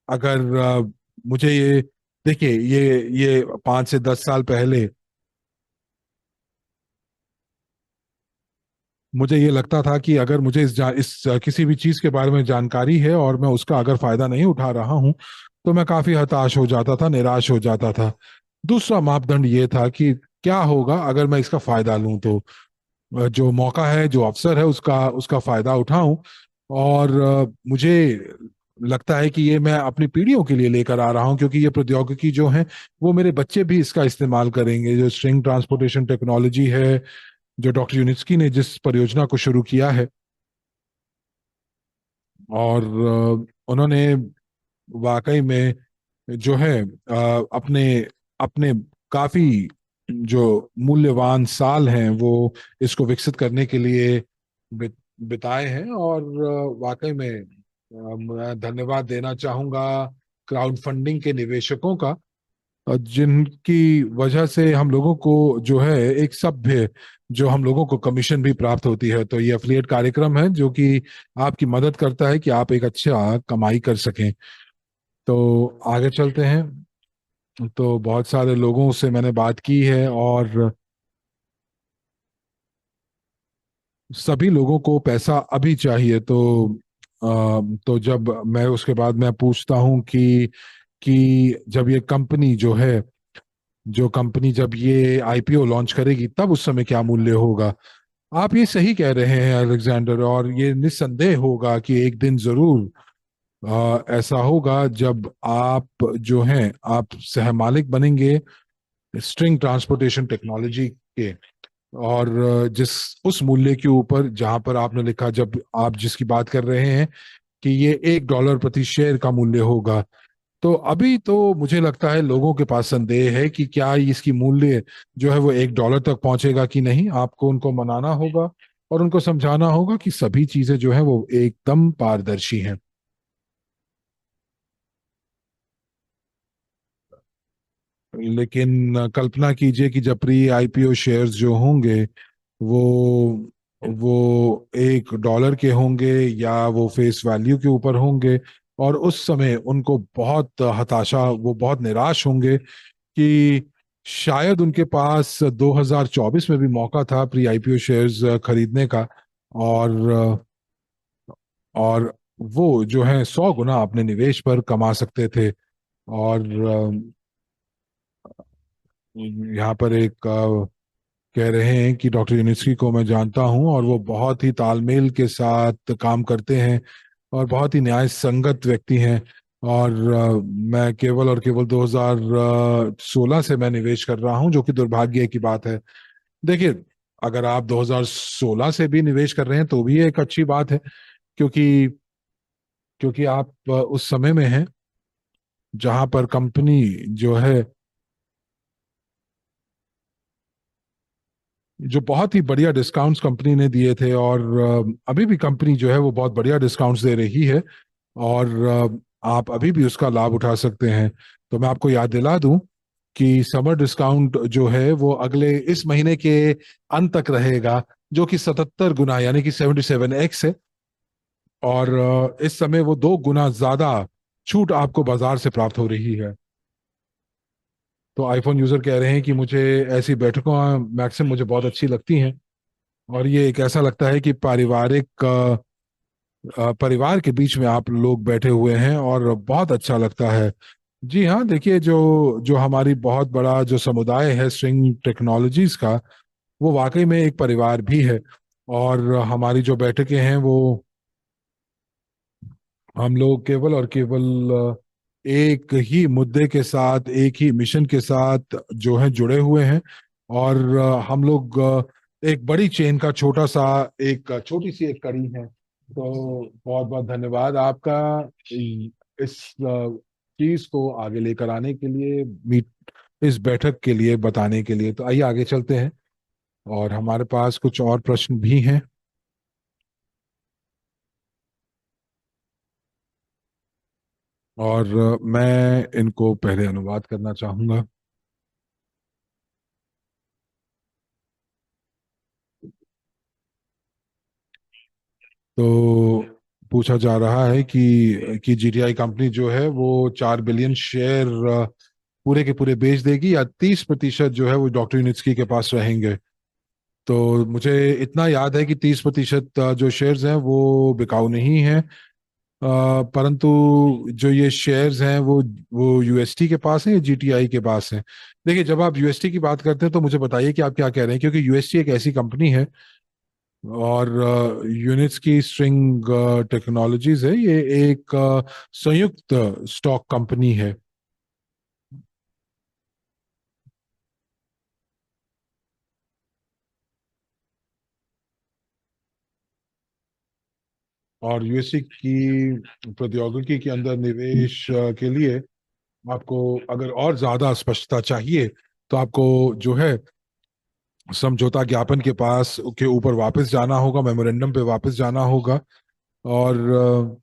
अगर मुझे ये, देखिए, ये 5 से 10 साल पहले मुझे ये लगता था कि अगर मुझे इस किसी भी चीज के बारे में जानकारी है और मैं उसका अगर फायदा नहीं उठा रहा हूं तो मैं काफी हताश हो जाता था, निराश हो जाता था। दूसरा मापदंड ये था कि क्या होगा अगर मैं इसका फायदा लूं, तो जो मौका है, जो अवसर है, उसका उसका फायदा उठाऊं। और मुझे लगता है कि ये मैं अपनी पीढ़ियों के लिए लेकर आ रहा हूं, क्योंकि ये प्रौद्योगिकी जो है वो मेरे बच्चे भी इसका इस्तेमाल करेंगे। जो स्ट्रिंग ट्रांसपोर्टेशन टेक्नोलॉजी है, जो डॉक्टर यूनिस्की ने जिस परियोजना को शुरू किया है, और उन्होंने वाकई में जो है अपने अपने काफी जो मूल्यवान साल हैं वो इसको विकसित करने के लिए बिताए हैं। और वाकई में मैं धन्यवाद देना चाहूंगा क्राउड फंडिंग के निवेशकों का, जिनकी वजह से हम लोगों को जो है एक सभ्य, जो हम लोगों को कमीशन भी प्राप्त होती है। तो ये एफिलिएट कार्यक्रम है जो कि आपकी मदद करता है कि आप एक अच्छा कमाई कर सकें। तो आगे चलते हैं। तो बहुत सारे लोगों से मैंने बात की है, और सभी लोगों को पैसा अभी चाहिए। तो जब मैं उसके बाद मैं पूछता हूं कि जब ये कंपनी जो है, जो कंपनी जब ये आईपीओ लॉन्च करेगी तब उस समय क्या मूल्य होगा। आप ये सही कह रहे हैं अलेक्जेंडर, और ये निस्संदेह होगा कि एक दिन जरूर ऐसा होगा जब आप जो हैं आप सहमालिक बनेंगे स्ट्रिंग ट्रांसपोर्टेशन टेक्नोलॉजी के। और जिस उस मूल्य के ऊपर जहां पर आपने लिखा, जब आप जिसकी बात कर रहे हैं कि ये $1 प्रति शेयर का मूल्य होगा, तो अभी तो मुझे लगता है लोगों के पास संदेह है कि क्या इसकी मूल्य जो है वो $1 तक पहुंचेगा कि नहीं। आपको उनको मनाना होगा और उनको समझाना होगा कि सभी चीजें जो है वो एकदम पारदर्शी हैं। लेकिन कल्पना कीजिए कि जब प्री आईपीओ शेयर्स जो होंगे वो $1 के होंगे या वो फेस वैल्यू के ऊपर होंगे, और उस समय उनको बहुत हताशा, वो बहुत निराश होंगे कि शायद उनके पास 2024 में भी मौका था प्री आईपीओ शेयर्स खरीदने का, और और वो जो है 100 गुना अपने निवेश पर कमा सकते थे। और यहाँ पर एक कह रहे हैं कि डॉक्टर यूनिस्की को मैं जानता हूं और वो बहुत ही तालमेल के साथ काम करते हैं और बहुत ही न्याय संगत व्यक्ति हैं। और मैं केवल और केवल 2016 से मैं निवेश कर रहा हूं, जो कि दुर्भाग्य की बात है। देखिए, अगर आप 2016 से भी निवेश कर रहे हैं तो भी एक अच्छी बात है, क्योंकि क्योंकि आप उस समय में हैं जहां पर कंपनी जो है, जो बहुत ही बढ़िया डिस्काउंट्स कंपनी ने दिए थे, और अभी भी कंपनी जो है वो बहुत बढ़िया डिस्काउंट्स दे रही है, और आप अभी भी उसका लाभ उठा सकते हैं। तो मैं आपको याद दिला दूं कि समर डिस्काउंट जो है वो अगले इस महीने के अंत तक रहेगा, जो कि 77 गुना यानी कि 77x है। और इस समय वो 2 गुना ज्यादा छूट आपको बाजार से प्राप्त हो रही है। तो आईफोन यूजर कह रहे हैं कि मुझे ऐसी बैठकों मैक्सिमम मुझे बहुत अच्छी लगती हैं, और ये एक ऐसा लगता है कि पारिवारिक परिवार के बीच में आप लोग बैठे हुए हैं और बहुत अच्छा लगता है। जी हाँ, देखिए, जो जो हमारी बहुत बड़ा जो समुदाय है स्ट्रिंग टेक्नोलॉजीज का, वो वाकई में एक परिवार भी है। और हमारी जो बैठकें हैं वो, हम लोग केवल और केवल एक ही मुद्दे के साथ, एक ही मिशन के साथ जो है जुड़े हुए हैं। और हम लोग एक बड़ी चेन का छोटा सा, एक छोटी सी एक कड़ी है। तो बहुत बहुत धन्यवाद आपका इस चीज को आगे लेकर आने के लिए, मीट इस बैठक के लिए बताने के लिए। तो आइए आगे चलते हैं, और हमारे पास कुछ और प्रश्न भी हैं, और मैं इनको पहले अनुवाद करना चाहूंगा। तो पूछा जा रहा है कि जीटीआई कंपनी जो है वो 4 बिलियन शेयर पूरे के पूरे बेच देगी, या 30% जो है वो डॉक्टर यूनिट्सकी के पास रहेंगे। तो मुझे इतना याद है कि 30% जो शेयर्स हैं वो बिकाऊ नहीं हैं, परंतु जो ये शेयर्स हैं वो यूएसटी के पास हैं या जीटीआई के पास हैं। देखिए, जब आप यूएसटी की बात करते हैं तो मुझे बताइए कि आप क्या कह रहे हैं, क्योंकि यूएसटी एक ऐसी कंपनी है, और यूनिट्स की स्ट्रिंग टेक्नोलॉजीज है, ये एक संयुक्त स्टॉक कंपनी है। और यूएससी की प्रौद्योगिकी के अंदर निवेश के लिए आपको अगर और ज्यादा स्पष्टता चाहिए, तो आपको जो है समझौता ज्ञापन के पास के ऊपर वापस जाना होगा, मेमोरेंडम पे वापस जाना होगा। और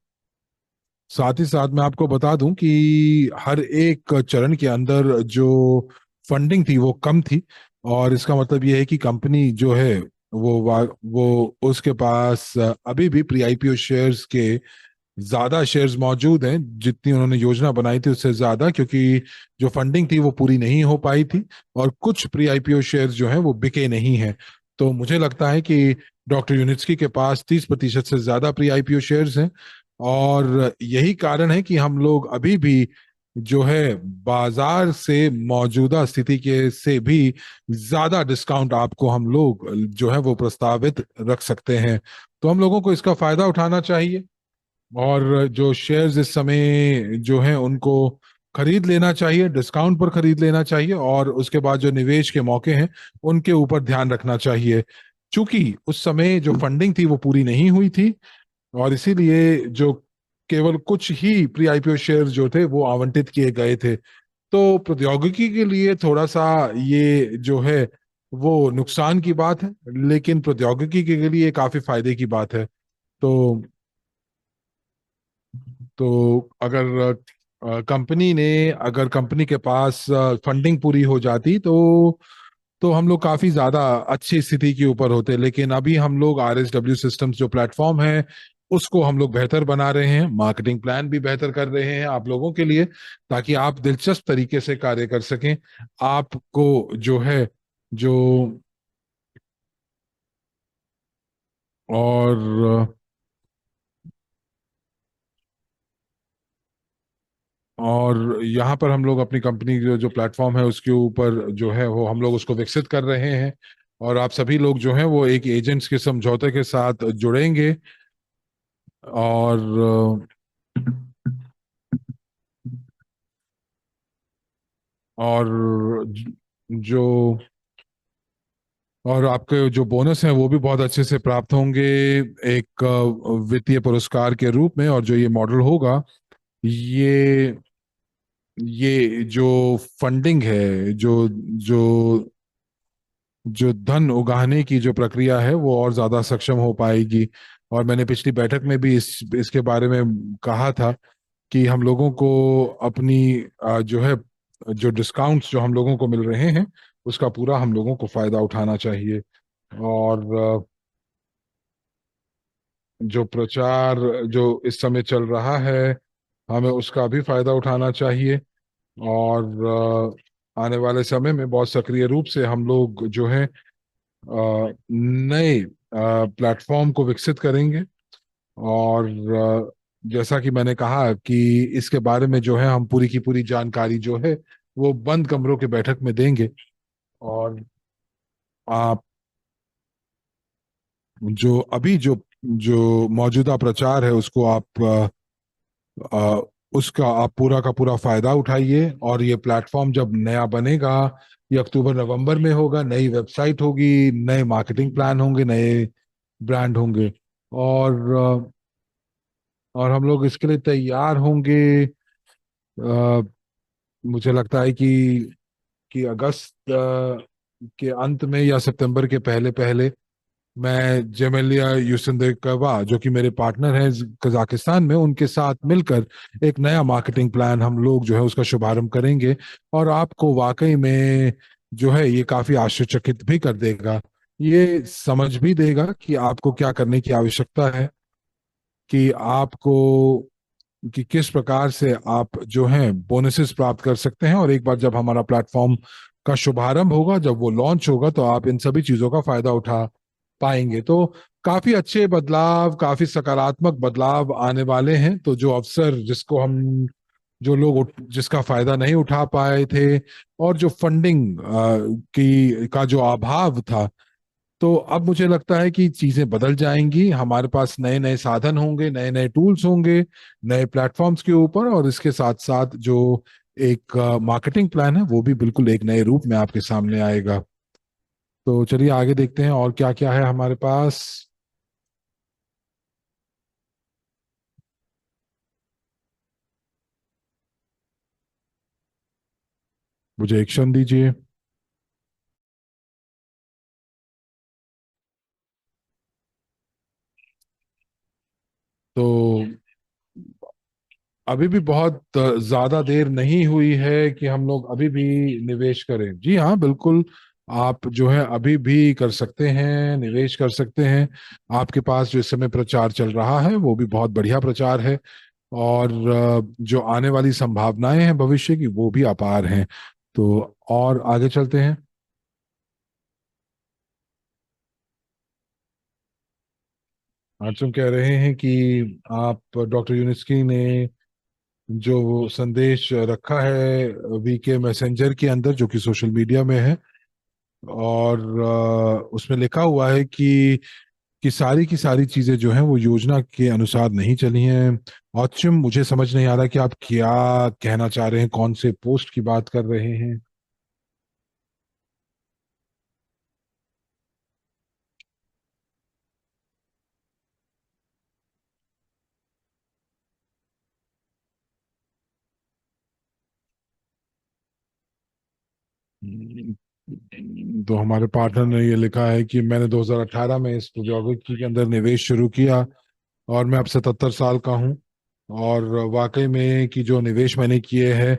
साथ ही साथ मैं आपको बता दूं कि हर एक चरण के अंदर जो फंडिंग थी वो कम थी, और इसका मतलब ये है कि कंपनी जो है वो उसके पास अभी भी प्री आईपीओ शेयर्स के ज्यादा शेयर्स मौजूद हैं, जितनी उन्होंने योजना बनाई थी उससे ज्यादा, क्योंकि जो फंडिंग थी वो पूरी नहीं हो पाई थी, और कुछ प्री आईपीओ शेयर्स जो हैं वो बिके नहीं हैं। तो मुझे लगता है कि डॉक्टर यूनिट्सकी के पास 30% से ज्यादा प्री आईपीओ शेयर्स हैं, और यही कारण है कि हम लोग अभी भी जो है बाजार से मौजूदा स्थिति के से भी ज्यादा डिस्काउंट आपको हम लोग जो है वो प्रस्तावित रख सकते हैं। तो हम लोगों को इसका फायदा उठाना चाहिए, और जो शेयर्स इस समय जो हैं उनको खरीद लेना चाहिए, डिस्काउंट पर खरीद लेना चाहिए, और उसके बाद जो निवेश के मौके हैं उनके ऊपर ध्यान रखना चाहिए। चूंकि उस समय जो फंडिंग थी वो पूरी नहीं हुई थी, और इसीलिए जो केवल कुछ ही प्री आईपीओ शेयर जो थे वो आवंटित किए गए थे। तो प्रौद्योगिकी के लिए थोड़ा सा ये जो है वो नुकसान की बात है, लेकिन प्रौद्योगिकी के लिए काफी फायदे की बात है। तो अगर कंपनी ने अगर कंपनी के पास फंडिंग पूरी हो जाती तो हम लोग काफी ज्यादा अच्छी स्थिति के ऊपर होते। लेकिन अभी हम लोग RSW सिस्टम्स जो प्लेटफॉर्म है उसको हम लोग बेहतर बना रहे हैं, मार्केटिंग प्लान भी बेहतर कर रहे हैं आप लोगों के लिए, ताकि आप दिलचस्प तरीके से कार्य कर सकें। आपको जो है जो और यहाँ पर हम लोग अपनी कंपनी जो प्लेटफॉर्म है उसके ऊपर जो है वो हम लोग उसको विकसित कर रहे हैं। और आप सभी लोग जो हैं वो एक एजेंट्स के समझौते के साथ जुड़ेंगे। और जो और आपके जो बोनस हैं वो भी बहुत अच्छे से प्राप्त होंगे एक वित्तीय पुरस्कार के रूप में। और जो ये मॉडल होगा, ये ये जो फंडिंग है, जो जो धन उगाहने की जो प्रक्रिया है वो और ज्यादा सक्षम हो पाएगी। और मैंने पिछली बैठक में भी इसके बारे में कहा था कि हम लोगों को अपनी जो है जो डिस्काउंट्स जो हम लोगों को मिल रहे हैं उसका पूरा हम लोगों को फायदा उठाना चाहिए। और जो प्रचार जो इस समय चल रहा है हमें उसका भी फायदा उठाना चाहिए। और आने वाले समय में बहुत सक्रिय रूप से हम लोग जो है नए प्लेटफॉर्म को विकसित करेंगे। और जैसा कि मैंने कहा कि इसके बारे में जो है हम पूरी की पूरी जानकारी जो है वो बंद कमरों के बैठक में देंगे। और आप जो अभी जो जो मौजूदा प्रचार है उसको आप अ, उसका आप पूरा का पूरा फायदा उठाइए। और ये प्लेटफॉर्म जब नया बनेगा, ये अक्टूबर नवंबर में होगा, नई वेबसाइट होगी, नए मार्केटिंग प्लान होंगे, नए ब्रांड होंगे। और हम लोग इसके लिए तैयार होंगे। अ, मुझे लगता है कि अगस्त के अंत में या सितंबर के पहले पहले मैं जेमेलिया यूसुफ जो कि मेरे पार्टनर हैं कजाकिस्तान में, उनके साथ मिलकर एक नया मार्केटिंग प्लान हम लोग जो है उसका शुभारंभ करेंगे। और आपको वाकई में जो है ये काफी आश्चर्यचकित भी कर देगा। ये समझ भी देगा कि आपको क्या करने की आवश्यकता है, कि आपको कि किस प्रकार से आप जो है बोनसेस प्राप्त कर सकते हैं। और एक बार जब हमारा प्लेटफॉर्म का शुभारंभ होगा, जब वो लॉन्च होगा, तो आप इन सभी चीजों का फायदा उठा पाएंगे। तो काफी अच्छे बदलाव, काफी सकारात्मक बदलाव आने वाले हैं। तो जो अवसर जिसको हम जो लोग जिसका फायदा नहीं उठा पाए थे, और जो फंडिंग की का जो अभाव था, तो अब मुझे लगता है कि चीजें बदल जाएंगी। हमारे पास नए नए साधन होंगे, नए नए टूल्स होंगे, नए प्लेटफॉर्म्स के ऊपर। और इसके साथ साथ जो एक मार्केटिंग प्लान है वो भी बिल्कुल एक नए रूप में आपके सामने आएगा। तो चलिए आगे देखते हैं और क्या क्या है हमारे पास। मुझे एक क्षण दीजिए। तो अभी भी बहुत ज्यादा देर नहीं हुई है कि हम लोग अभी भी निवेश करें। जी हाँ, बिल्कुल। आप जो है अभी भी कर सकते हैं, निवेश कर सकते हैं। आपके पास जो इस समय प्रचार चल रहा है वो भी बहुत बढ़िया प्रचार है। और जो आने वाली संभावनाएं हैं भविष्य की वो भी अपार हैं। तो और आगे चलते हैं। आज हम कह रहे हैं कि आप डॉक्टर यूनिस्की ने जो वो संदेश रखा है वीके मैसेंजर के अंदर, जो कि सोशल मीडिया में है, और उसमें लिखा हुआ है कि सारी की सारी चीजें जो हैं वो योजना के अनुसार नहीं चली हैं। और मुझे समझ नहीं आ रहा कि आप क्या कहना चाह रहे हैं, कौन से पोस्ट की बात कर रहे हैं। तो हमारे पार्टनर ने ये लिखा है कि मैंने 2018 में इस प्रौद्योगिकी के अंदर निवेश शुरू किया और मैं अब 77 साल का हूँ। और वाकई में कि जो निवेश मैंने किए हैं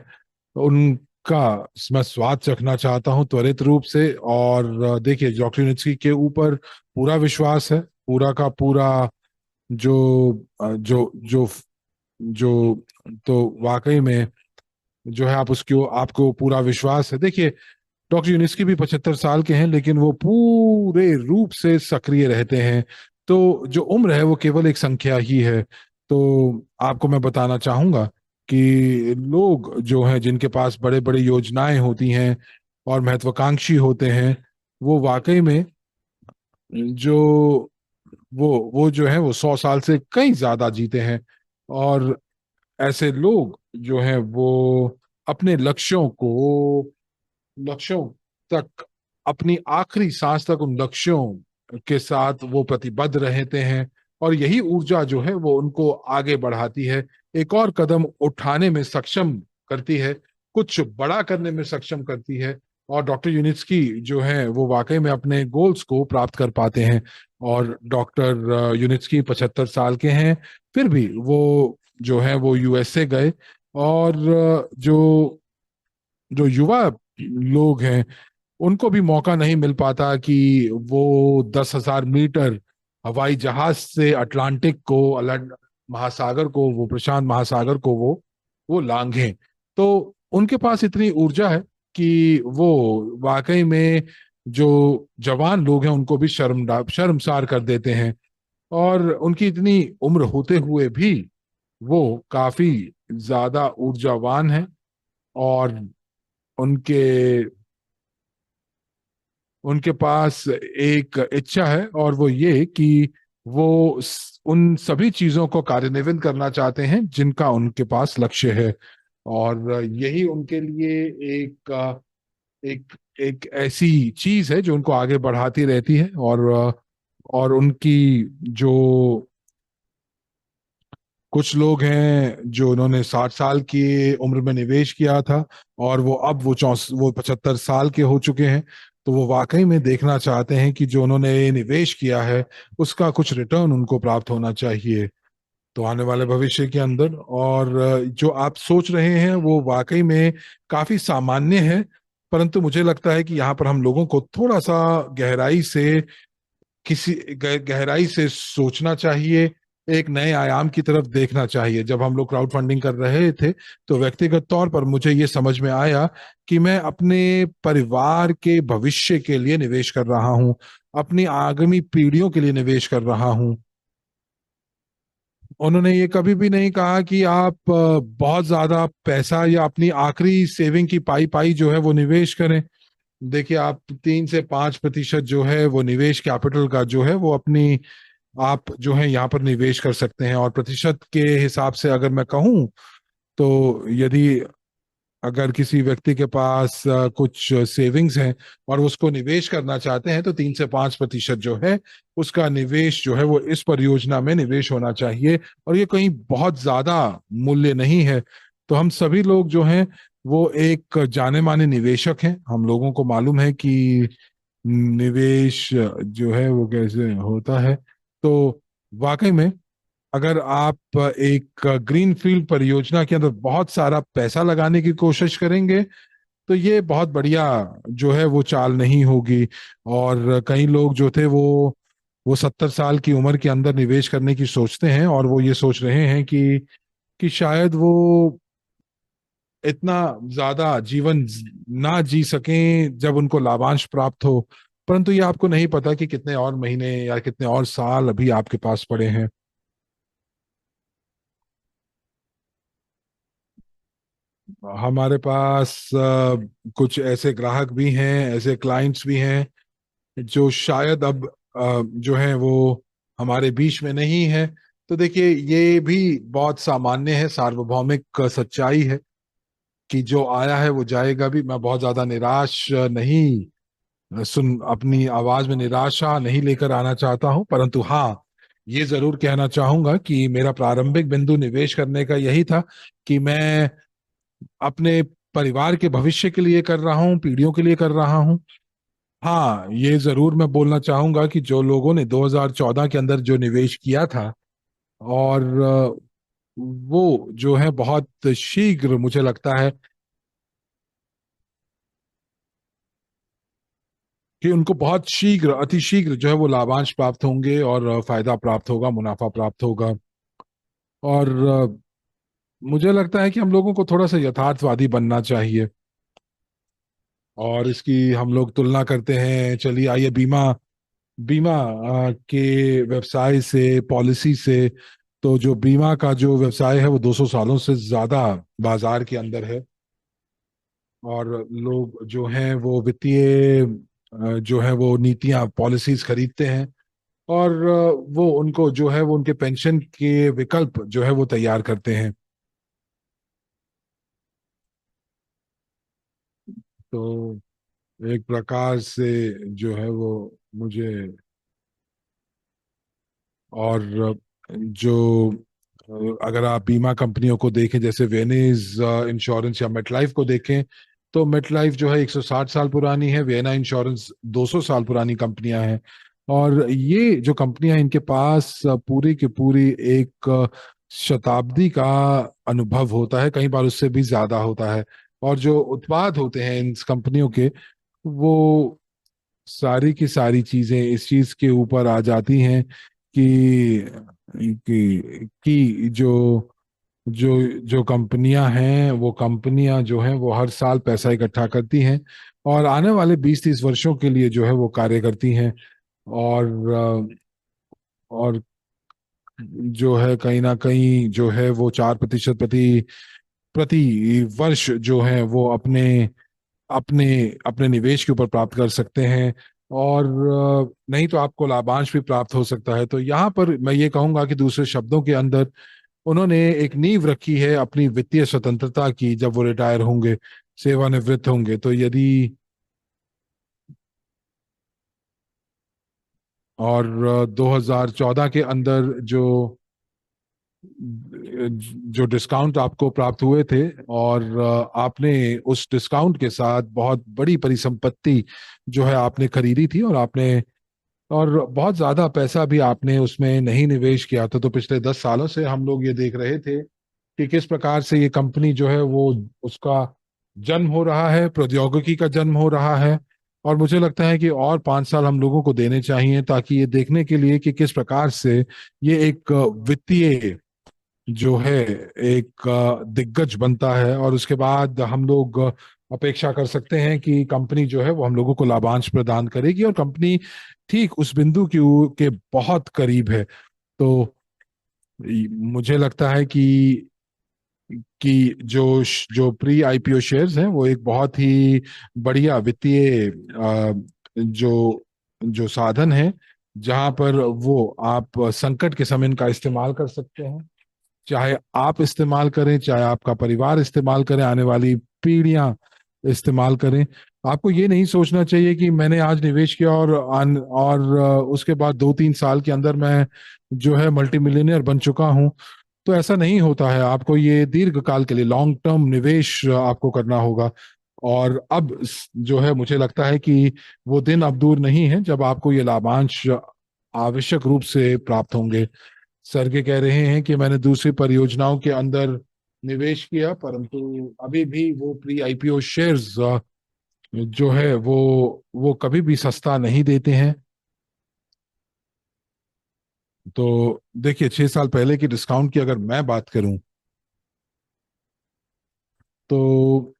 उनका मैं स्वाद चखना चाहता हूँ त्वरित रूप से। और देखिए, डॉक्टर यूनिट्स के ऊपर पूरा विश्वास है, पूरा का पूरा। जो जो जो जो तो वाकई में जो है आप उसको आपको पूरा विश्वास है। देखिए, डॉक्टर यूनिस्की भी 75 साल के हैं, लेकिन वो पूरे रूप से सक्रिय रहते हैं। तो जो उम्र है वो केवल एक संख्या ही है। तो आपको मैं बताना चाहूंगा कि लोग जो हैं जिनके पास बड़े बड़े योजनाएं होती हैं और महत्वाकांक्षी होते हैं, वो वाकई में जो वो जो है वो 100 साल से कई ज्यादा जीते हैं। और ऐसे लोग जो हैं वो अपने लक्ष्यों तक, अपनी आखिरी सांस तक उन लक्ष्यों के साथ वो प्रतिबद्ध रहते हैं। और यही ऊर्जा जो है वो उनको आगे बढ़ाती है, एक और कदम उठाने में सक्षम करती है, कुछ बड़ा करने में सक्षम करती है। और डॉक्टर यूनिट्सकी जो है वो वाकई में अपने गोल्स को प्राप्त कर पाते हैं। और डॉक्टर यूनिट्सकी 75 साल के हैं, फिर भी वो जो है वो यूएसए गए। और जो जो युवा लोग हैं उनको भी मौका नहीं मिल पाता कि वो 10,000 मीटर हवाई जहाज से अटलांटिक को, अलग महासागर को, वो प्रशांत महासागर को वो लांघें। तो उनके पास इतनी ऊर्जा है कि वो वाकई में जो जवान लोग हैं उनको भी शर्मसार कर देते हैं। और उनकी इतनी उम्र होते हुए भी वो काफी ज्यादा ऊर्जावान है। और उनके उनके पास एक इच्छा है, और वो ये कि वो उन सभी चीजों को कार्यान्वित करना चाहते हैं जिनका उनके पास लक्ष्य है। और यही उनके लिए एक एक एक ऐसी चीज है जो उनको आगे बढ़ाती रहती है। और उनकी जो कुछ लोग हैं जो उन्होंने 60 साल की उम्र में निवेश किया था, और वो अब वो 75 साल के हो चुके हैं। तो वो वाकई में देखना चाहते हैं कि जो उन्होंने निवेश किया है उसका कुछ रिटर्न उनको प्राप्त होना चाहिए तो आने वाले भविष्य के अंदर। और जो आप सोच रहे हैं वो वाकई में काफी सामान्य है, परंतु मुझे लगता है कि यहाँ पर हम लोगों को थोड़ा सा गहराई से सोचना चाहिए, एक नए आयाम की तरफ देखना चाहिए। जब हम लोग क्राउड फंडिंग कर रहे थे तो व्यक्तिगत तौर पर मुझे ये समझ में आया कि मैं अपने परिवार के भविष्य के लिए निवेश कर रहा हूँ, अपनी आगामी पीढ़ियों के लिए निवेश कर रहा हूँ। उन्होंने ये कभी भी नहीं कहा कि आप बहुत ज्यादा पैसा या अपनी आखिरी सेविंग की पाई पाई जो है वो निवेश करें। देखिए, आप 3 से 5% जो है वो निवेश कैपिटल का जो है वो अपनी आप जो है यहाँ पर निवेश कर सकते हैं। और प्रतिशत के हिसाब से अगर मैं कहूँ तो यदि अगर किसी व्यक्ति के पास कुछ सेविंग्स हैं और उसको निवेश करना चाहते हैं तो 3 से 5% जो है उसका निवेश जो है वो इस परियोजना में निवेश होना चाहिए। और ये कहीं बहुत ज्यादा मूल्य नहीं है। तो हम सभी लोग जो हैं वो एक जाने माने निवेशक हैं, हम लोगों को मालूम है कि निवेश जो है वो कैसे होता है। तो वाकई में अगर आप एक ग्रीन फील्ड परियोजना के अंदर बहुत सारा पैसा लगाने की कोशिश करेंगे तो ये बहुत बढ़िया जो है वो चाल नहीं होगी। और कई लोग जो थे वो 70 साल की उम्र के अंदर निवेश करने की सोचते हैं, और वो ये सोच रहे हैं कि शायद वो इतना ज्यादा जीवन ना जी सकें जब उनको लाभांश प्राप्त हो। परंतु ये आपको नहीं पता कि कितने और महीने या कितने और साल अभी आपके पास पड़े हैं। हमारे पास कुछ ऐसे ग्राहक भी हैं, ऐसे क्लाइंट्स भी हैं जो शायद अब जो है वो हमारे बीच में नहीं है। तो देखिए, ये भी बहुत सामान्य है, सार्वभौमिक सच्चाई है कि जो आया है वो जाएगा भी। मैं बहुत ज्यादा निराश नहीं सुन अपनी आवाज में निराशा नहीं लेकर आना चाहता हूं, परंतु हाँ, ये जरूर कहना चाहूंगा कि मेरा प्रारंभिक बिंदु निवेश करने का यही था कि मैं अपने परिवार के भविष्य के लिए कर रहा हूँ, पीढ़ियों के लिए कर रहा हूँ। हाँ, ये जरूर मैं बोलना चाहूंगा कि जो लोगों ने 2014 के अंदर जो निवेश किया था, और वो जो है बहुत शीघ्र, मुझे लगता है कि उनको बहुत शीघ्र, अति शीघ्र जो है वो लाभांश प्राप्त होंगे, और फायदा प्राप्त होगा, मुनाफा प्राप्त होगा। और मुझे लगता है कि हम लोगों को थोड़ा सा यथार्थवादी बनना चाहिए। और इसकी हम लोग तुलना करते हैं, चलिए आइए बीमा बीमा के व्यवसाय से, पॉलिसी से। तो जो बीमा का जो व्यवसाय है वो 200 सालों से ज्यादा बाजार के अंदर है। और लोग जो हैं वो वित्तीय जो है वो नीतियां, पॉलिसीज खरीदते हैं। और वो उनको जो है वो उनके पेंशन के विकल्प जो है वो तैयार करते हैं। तो एक प्रकार से जो है वो मुझे, और जो अगर आप बीमा कंपनियों को देखें, जैसे वेनेज इंश्योरेंस या मेटलाइफ को देखें, तो मेटलाइफ जो है 160 साल पुरानी है, वेना इंश्योरेंस 200 साल पुरानी कंपनियां हैं। और ये जो कंपनियां हैं, इनके पास पूरी की पूरी एक शताब्दी का अनुभव होता है, कई बार उससे भी ज्यादा होता है। और जो उत्पाद होते हैं इन कंपनियों के, वो सारी की सारी चीजें इस चीज के ऊपर आ जाती हैं कि जो जो जो कंपनियां हैं, वो कंपनियां जो हैं वो हर साल पैसा इकट्ठा करती हैं, और आने वाले 20-30 वर्षों के लिए जो है वो कार्य करती हैं। और और जो है कहीं ना कहीं जो है वो 4% प्रति प्रति वर्ष जो है वो अपने अपने अपने निवेश के ऊपर प्राप्त कर सकते हैं। और नहीं तो आपको लाभांश भी प्राप्त हो सकता है। तो यहाँ पर मैं ये कहूंगा कि दूसरे शब्दों के अंदर उन्होंने एक नींव रखी है अपनी वित्तीय स्वतंत्रता की, जब वो रिटायर होंगे, सेवानिवृत्त होंगे। तो यदि, और 2014 के अंदर जो जो डिस्काउंट आपको प्राप्त हुए थे, और आपने उस डिस्काउंट के साथ बहुत बड़ी परिसंपत्ति जो है आपने खरीदी थी, और आपने, और बहुत ज्यादा पैसा भी आपने उसमें नहीं निवेश किया था। तो पिछले 10 सालों से हम लोग ये देख रहे थे कि किस प्रकार से ये कंपनी जो है वो, उसका जन्म हो रहा है, प्रौद्योगिकी का जन्म हो रहा है। और मुझे लगता है कि और 5 साल हम लोगों को देने चाहिए, ताकि ये देखने के लिए कि किस प्रकार से ये एक वित्तीय जो है एक दिग्गज बनता है। और उसके बाद हम लोग अपेक्षा कर सकते हैं कि कंपनी जो है वो हम लोगों को लाभांश प्रदान करेगी, और कंपनी ठीक उस बिंदु के बहुत करीब है। तो मुझे लगता है कि जो प्री आईपीओ शेयर्स हैं वो एक बहुत ही बढ़िया वित्तीय जो जो साधन है, जहां पर वो आप संकट के समय इनका इस्तेमाल कर सकते हैं। चाहे आप इस्तेमाल करें, चाहे आपका परिवार इस्तेमाल करें, आने वाली पीढ़ियां इस्तेमाल करें। आपको ये नहीं सोचना चाहिए कि मैंने आज निवेश किया और उसके बाद 2-3 साल के अंदर मैं जो है मल्टी मिलियनियर बन चुका हूं। तो ऐसा नहीं होता है। आपको ये दीर्घ काल के लिए लॉन्ग टर्म निवेश आपको करना होगा। और अब जो है मुझे लगता है कि वो दिन अब दूर नहीं है जब आपको ये लाभांश आवश्यक रूप से प्राप्त होंगे। सरगे कह रहे हैं कि मैंने दूसरी परियोजनाओं के अंदर निवेश किया, परंतु अभी भी वो प्री आईपीओ शेयर्स जो है वो कभी भी सस्ता नहीं देते हैं। तो देखिए, 6 साल पहले की डिस्काउंट की अगर मैं बात करूं, तो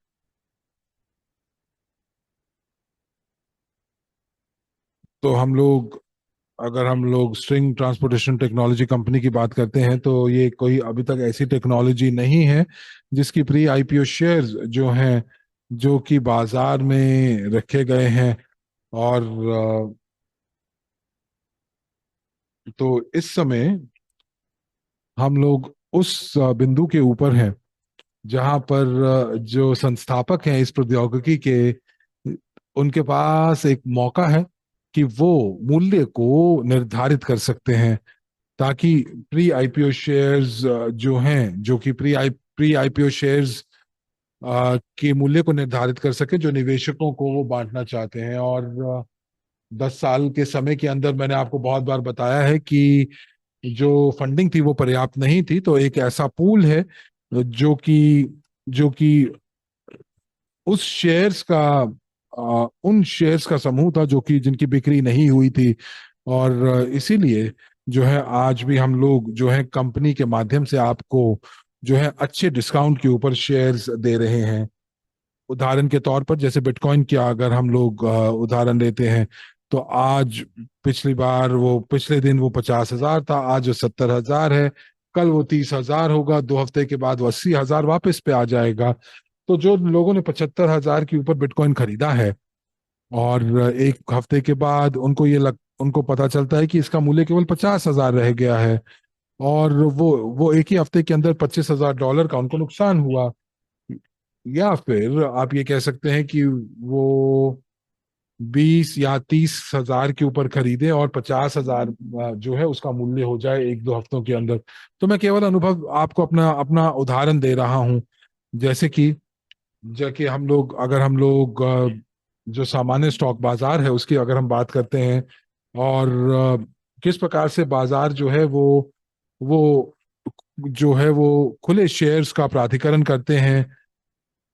हम लोग, अगर हम लोग स्ट्रिंग ट्रांसपोर्टेशन टेक्नोलॉजी कंपनी की बात करते हैं, तो ये कोई अभी तक ऐसी टेक्नोलॉजी नहीं है जिसकी प्री आईपीओ शेयर्स जो हैं, जो कि बाजार में रखे गए हैं। और तो इस समय हम लोग उस बिंदु के ऊपर हैं जहां पर जो संस्थापक हैं इस प्रौद्योगिकी के, उनके पास एक मौका है कि वो मूल्य को निर्धारित कर सकते हैं, ताकि प्री आईपीओ शेयर्स जो हैं, जो कि प्री आईपीओ शेयर्स के मूल्य को निर्धारित कर सके जो निवेशकों को वो बांटना चाहते हैं। और 10 साल के समय के अंदर मैंने आपको बहुत बार बताया है कि जो फंडिंग थी वो पर्याप्त नहीं थी, तो एक ऐसा पूल है जो कि जो कि उस शेयर्स का उन शेयर्स का समूह था जो कि जिनकी बिक्री नहीं हुई थी। और इसीलिए जो है आज भी हम लोग जो है कंपनी के माध्यम से आपको जो है अच्छे डिस्काउंट के ऊपर शेयर्स दे रहे हैं। उदाहरण के तौर पर जैसे बिटकॉइन की अगर हम लोग उदाहरण लेते हैं, तो आज पिछली बार वो पिछले दिन वो 50,000 था, आज वो 70,000 है। कल वो 30,000 होगा, 2 हफ्ते के बाद वो 80,000 वापस पे आ जाएगा। तो जो लोगों ने 75,000 के ऊपर बिटकॉइन खरीदा है और एक हफ्ते के बाद उनको पता चलता है कि इसका मूल्य केवल 50,000 रह गया है, और वो एक ही हफ्ते के अंदर $25,000 का उनको नुकसान हुआ। या फिर आप ये कह सकते हैं कि वो 20 या 30 हजार के ऊपर खरीदे और 50,000 जो है उसका मूल्य हो जाए 1-2 हफ्तों के अंदर। तो मैं केवल अनुभव आपको अपना अपना उदाहरण दे रहा हूं। जैसे कि अगर हम लोग जो सामान्य स्टॉक बाजार है उसकी अगर हम बात करते हैं, और किस प्रकार से बाजार जो है वो वो खुले शेयर्स का प्राधिकरण करते हैं।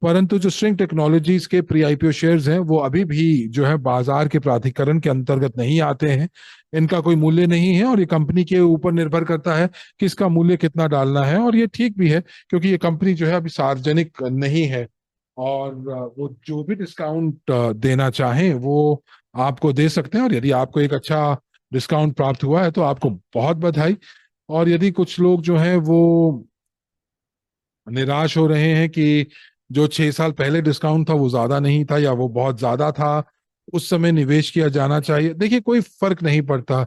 परंतु जो स्ट्रिंग टेक्नोलॉजीज के प्री आईपीओ शेयर्स हैं वो अभी भी जो है बाजार के प्राधिकरण के अंतर्गत नहीं आते हैं। इनका कोई मूल्य नहीं है और ये कंपनी के ऊपर निर्भर करता है कि इसका मूल्य कितना डालना है। और ये ठीक भी है क्योंकि ये कंपनी जो है अभी सार्वजनिक नहीं है, और वो जो भी डिस्काउंट देना चाहें वो आपको दे सकते हैं। और यदि आपको एक अच्छा डिस्काउंट प्राप्त हुआ है तो आपको बहुत बधाई। और यदि कुछ लोग जो हैं वो निराश हो रहे हैं कि जो 6 साल पहले डिस्काउंट था वो ज्यादा नहीं था या वो बहुत ज्यादा था, उस समय निवेश किया जाना चाहिए, देखिए कोई फर्क नहीं पड़ता।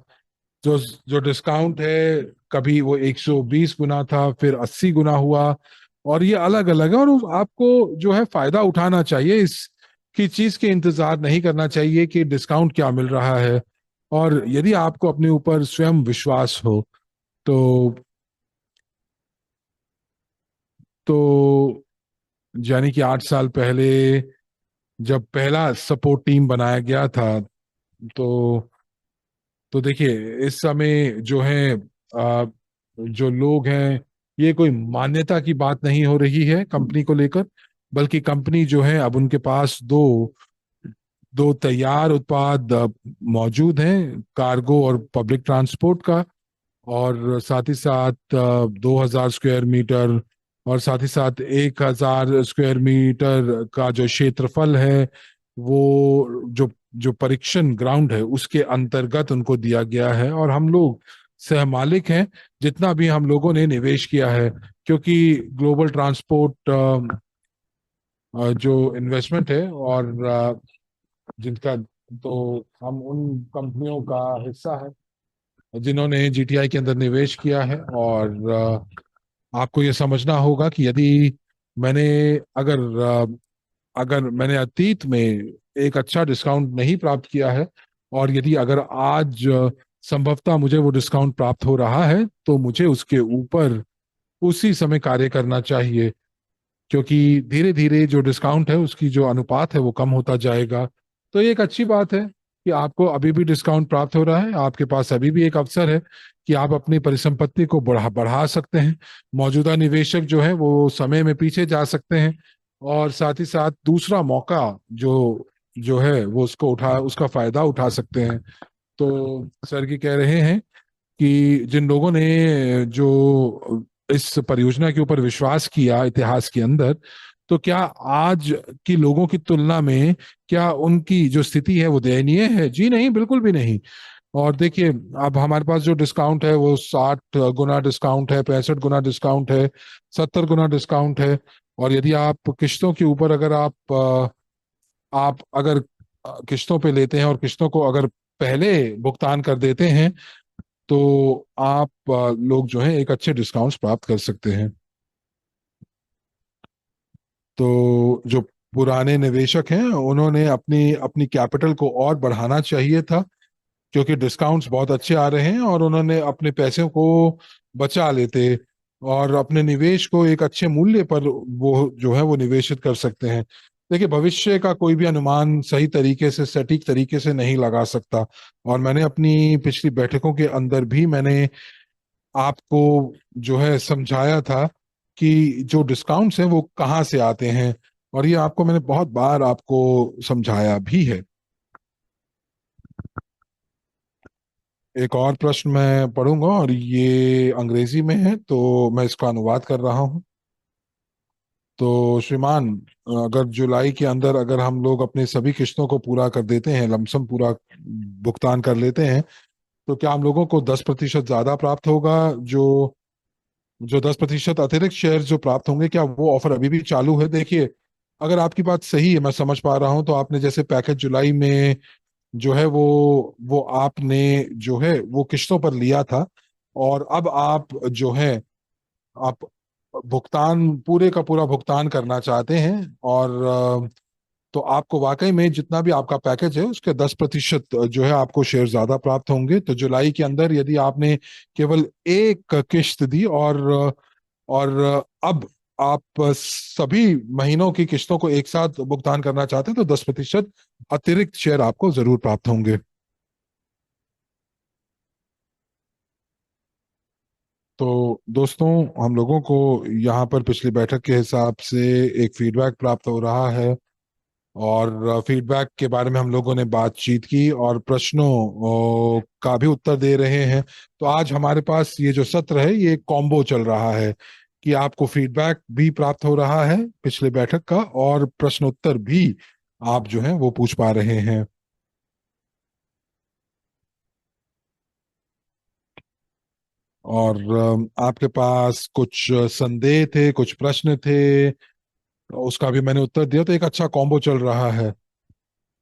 जो जो डिस्काउंट है, कभी वो 120 गुना था, फिर 80 गुना हुआ, और ये अलग अलग है। और आपको जो है फायदा उठाना चाहिए, इसकी चीज के इंतजार नहीं करना चाहिए कि डिस्काउंट क्या मिल रहा है। और यदि आपको अपने ऊपर स्वयं विश्वास हो तो तो यानी कि 8 साल पहले जब पहला सपोर्ट टीम बनाया गया था, तो देखिए इस समय जो है जो लोग हैं, ये कोई मान्यता की बात नहीं हो रही है कंपनी को लेकर, बल्कि कंपनी जो है अब उनके पास दो दो तैयार उत्पाद मौजूद हैं, कार्गो और पब्लिक ट्रांसपोर्ट का। और साथ ही साथ 2,000 स्क्वायर मीटर और साथ ही साथ 1,000 स्क्वायर मीटर का जो क्षेत्रफल है, वो जो जो परीक्षण ग्राउंड है उसके अंतर्गत उनको दिया गया है। और हम लोग सहमालिक हैं जितना भी हम लोगों ने निवेश किया है, क्योंकि ग्लोबल ट्रांसपोर्ट जो इन्वेस्टमेंट है और जिनका, तो हम उन कंपनियों का हिस्सा है जिन्होंने जीटीआई के अंदर निवेश किया है। और आपको ये समझना होगा कि यदि मैंने अगर अगर मैंने अतीत में एक अच्छा डिस्काउंट नहीं प्राप्त किया है, और यदि अगर आज संभवतः मुझे वो डिस्काउंट प्राप्त हो रहा है, तो मुझे उसके ऊपर उसी समय कार्य करना चाहिए, क्योंकि धीरे धीरे जो डिस्काउंट है उसकी जो अनुपात है वो कम होता जाएगा। तो ये एक अच्छी बात है कि आपको अभी भी डिस्काउंट प्राप्त हो रहा है, आपके पास अभी भी एक अवसर है कि आप अपनी परिसंपत्ति को बढ़ा बढ़ा सकते हैं। मौजूदा निवेशक जो है वो समय में पीछे जा सकते हैं, और साथ ही साथ दूसरा मौका जो जो है वो उसका फायदा उठा सकते हैं। तो सर जी कह रहे हैं कि जिन लोगों ने जो इस परियोजना के ऊपर विश्वास किया इतिहास के अंदर, तो क्या आज की लोगों की तुलना में क्या उनकी जो स्थिति है वो दयनीय है? जी नहीं, बिल्कुल भी नहीं। और देखिए, अब हमारे पास जो डिस्काउंट है वो 60 गुना डिस्काउंट है, 65 गुना डिस्काउंट है, 70 गुना डिस्काउंट है। और यदि आप किश्तों के ऊपर अगर आप अगर किश्तों पे लेते हैं और किश्तों को अगर पहले भुगतान कर देते हैं, तो आप लोग जो है एक अच्छे डिस्काउंट्स प्राप्त कर सकते हैं। तो जो पुराने निवेशक हैं उन्होंने अपनी अपनी कैपिटल को और बढ़ाना चाहिए था, क्योंकि डिस्काउंट्स बहुत अच्छे आ रहे हैं और उन्होंने अपने पैसे को बचा लेते। और अपने निवेश को एक अच्छे मूल्य पर वो जो है वो निवेशित कर सकते हैं। देखिए, भविष्य का कोई भी अनुमान सही तरीके से, सटीक तरीके से नहीं लगा सकता। और मैंने अपनी पिछली बैठकों के अंदर भी मैंने आपको जो है समझाया था कि जो डिस्काउंट्स हैं वो कहाँ से आते हैं, और ये आपको मैंने बहुत बार आपको समझाया भी है। एक और प्रश्न मैं पढ़ूंगा, और ये अंग्रेजी में है तो मैं इसका अनुवाद कर रहा हूँ। तो श्रीमान, अगर जुलाई के अंदर अगर हम लोग अपने सभी किस्तों को पूरा कर देते हैं, लमसम पूरा भुगतान कर लेते हैं, तो क्या हम लोगों को 10% ज्यादा प्राप्त होगा? जो जो 10% अतिरिक्त शेयर जो प्राप्त होंगे, क्या वो ऑफर अभी भी चालू है? देखिए, अगर आपकी बात सही है, मैं समझ पा रहा हूं, तो आपने जैसे पैकेज जुलाई में जो है वो आपने जो है वो किस्तों पर लिया था, और अब आप जो है आप भुगतान, पूरे का पूरा भुगतान करना चाहते हैं। और तो आपको वाकई में जितना भी आपका पैकेज है उसके 10% जो है आपको शेयर ज्यादा प्राप्त होंगे। तो जुलाई के अंदर यदि आपने केवल एक किश्त दी, और अब आप सभी महीनों की किस्तों को एक साथ भुगतान करना चाहते हैं, तो 10% अतिरिक्त शेयर आपको जरूर प्राप्त होंगे। तो दोस्तों, हम लोगों को यहाँ पर पिछली बैठक के हिसाब से एक फीडबैक प्राप्त हो रहा है, और फीडबैक के बारे में हम लोगों ने बातचीत की और प्रश्नों का भी उत्तर दे रहे हैं। तो आज हमारे पास ये जो सत्र है, ये कॉम्बो चल रहा है कि आपको फीडबैक भी प्राप्त हो रहा है पिछले बैठक का, और प्रश्न उत्तर भी आप जो है वो पूछ पा रहे हैं। और आपके पास कुछ संदेह थे, कुछ प्रश्न थे, उसका भी मैंने उत्तर दिया, तो एक अच्छा कॉम्बो चल रहा है।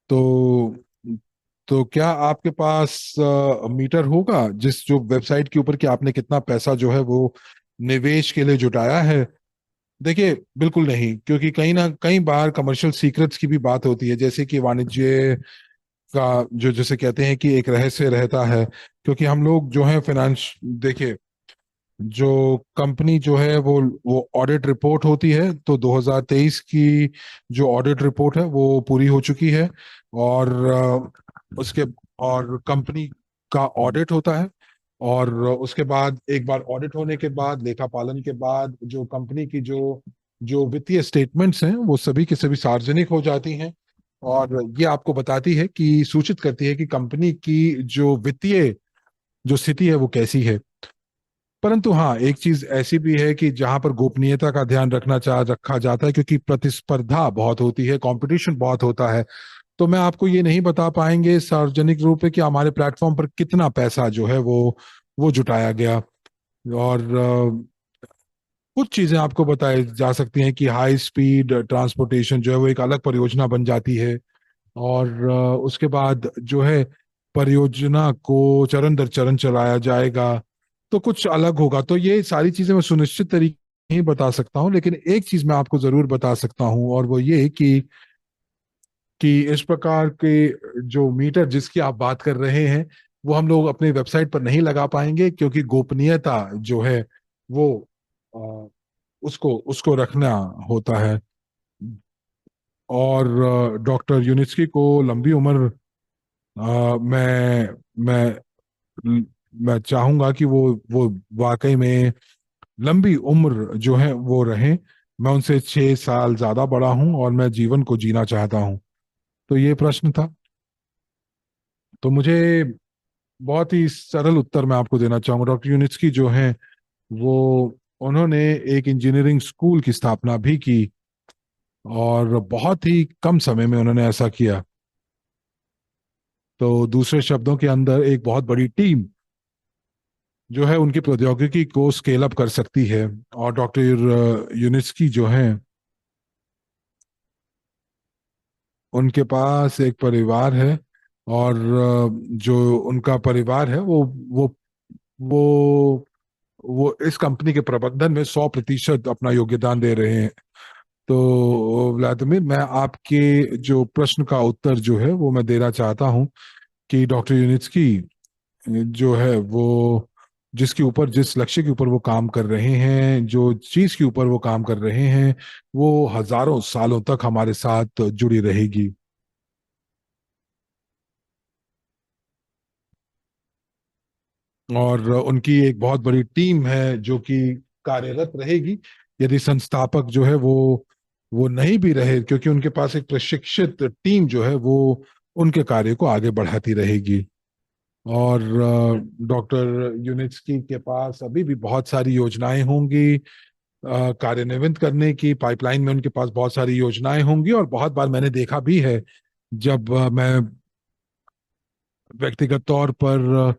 तो तो क्या आपके पास मीटर होगा जिस जो वेबसाइट के ऊपर कि आपने कितना पैसा जो है वो निवेश के लिए जुटाया है? देखिए, बिल्कुल नहीं, क्योंकि कहीं ना कई बार कमर्शियल सीक्रेट्स की भी बात होती है, जैसे कि वाणिज्य का जो जैसे कहते हैं कि एक रहस्य रहता है। क्योंकि हम लोग जो है फाइनेंस, देखिए, जो कंपनी जो है वो ऑडिट रिपोर्ट होती है, तो 2023 की जो ऑडिट रिपोर्ट है वो पूरी हो चुकी है। और उसके और कंपनी का ऑडिट होता है, और उसके बाद एक बार ऑडिट होने के बाद, लेखा पालन के बाद, जो कंपनी की जो जो वित्तीय स्टेटमेंट्स हैं वो सभी की सभी सार्वजनिक हो जाती हैं। और ये आपको बताती है कि सूचित करती है कि कंपनी की जो वित्तीय जो स्थिति है वो कैसी है। परंतु हाँ, एक चीज ऐसी भी है कि जहां पर गोपनीयता का ध्यान रखा जाता है, क्योंकि प्रतिस्पर्धा बहुत होती है, कंपटीशन बहुत होता है। तो मैं आपको ये नहीं बता पाएंगे सार्वजनिक रूप से कि हमारे प्लेटफॉर्म पर कितना पैसा जो है वो जुटाया गया। और कुछ चीजें आपको बताई जा सकती हैं कि हाई स्पीड ट्रांसपोर्टेशन जो है वो एक अलग परियोजना बन जाती है। और उसके बाद जो है परियोजना को चरण दर चरण चलाया जाएगा, तो कुछ अलग होगा। तो ये सारी चीजें मैं सुनिश्चित तरीके नहीं बता सकता हूँ, लेकिन एक चीज मैं आपको जरूर बता सकता हूँ, और वो ये कि इस प्रकार के जो मीटर जिसकी आप बात कर रहे हैं, वो हम लोग अपने वेबसाइट पर नहीं लगा पाएंगे, क्योंकि गोपनीयता जो है वो अ, उसको उसको रखना होता है। और डॉक्टर यूनिस्की को लंबी उम्र, मैं मैं चाहूंगा कि वो वाकई में लंबी उम्र जो है वो रहे। मैं उनसे 6 साल ज्यादा बड़ा हूं, और मैं जीवन को जीना चाहता हूं। तो ये प्रश्न था। तो मुझे बहुत ही सरल उत्तर मैं आपको देना चाहूंगा। डॉक्टर यूनिस्की जो हैं वो उन्होंने एक इंजीनियरिंग स्कूल की स्थापना भी की, और बहुत ही कम समय में उन्होंने ऐसा किया। तो दूसरे शब्दों के अंदर, एक बहुत बड़ी टीम जो है उनकी प्रौद्योगिकी को स्केल अप कर सकती है। और डॉक्टर यूनिस्की जो हैं, उनके पास एक परिवार है, और जो उनका परिवार है वो वो इस कंपनी के प्रबंधन में 100% अपना योगदान दे रहे हैं। तो व्लादिमीर, मैं आपके जो प्रश्न का उत्तर जो है वो मैं देना चाहता हूँ कि डॉक्टर यूनिस्की जो है वो जिसके ऊपर, जिस लक्ष्य के ऊपर वो काम कर रहे हैं, जो चीज के ऊपर वो काम कर रहे हैं, वो हजारों सालों तक हमारे साथ जुड़ी रहेगी। और उनकी एक बहुत बड़ी टीम है जो कि कार्यरत रहेगी। यदि संस्थापक जो है वो नहीं भी रहे, क्योंकि उनके पास एक प्रशिक्षित टीम जो है वो उनके कार्य को आगे बढ़ाती रहेगी। और डॉक्टर यूनिट्सकी के पास अभी भी बहुत सारी योजनाएं होंगी कार्यान्वित करने की। पाइपलाइन में उनके पास बहुत सारी योजनाएं होंगी, और बहुत बार मैंने देखा भी है, जब मैं व्यक्तिगत तौर पर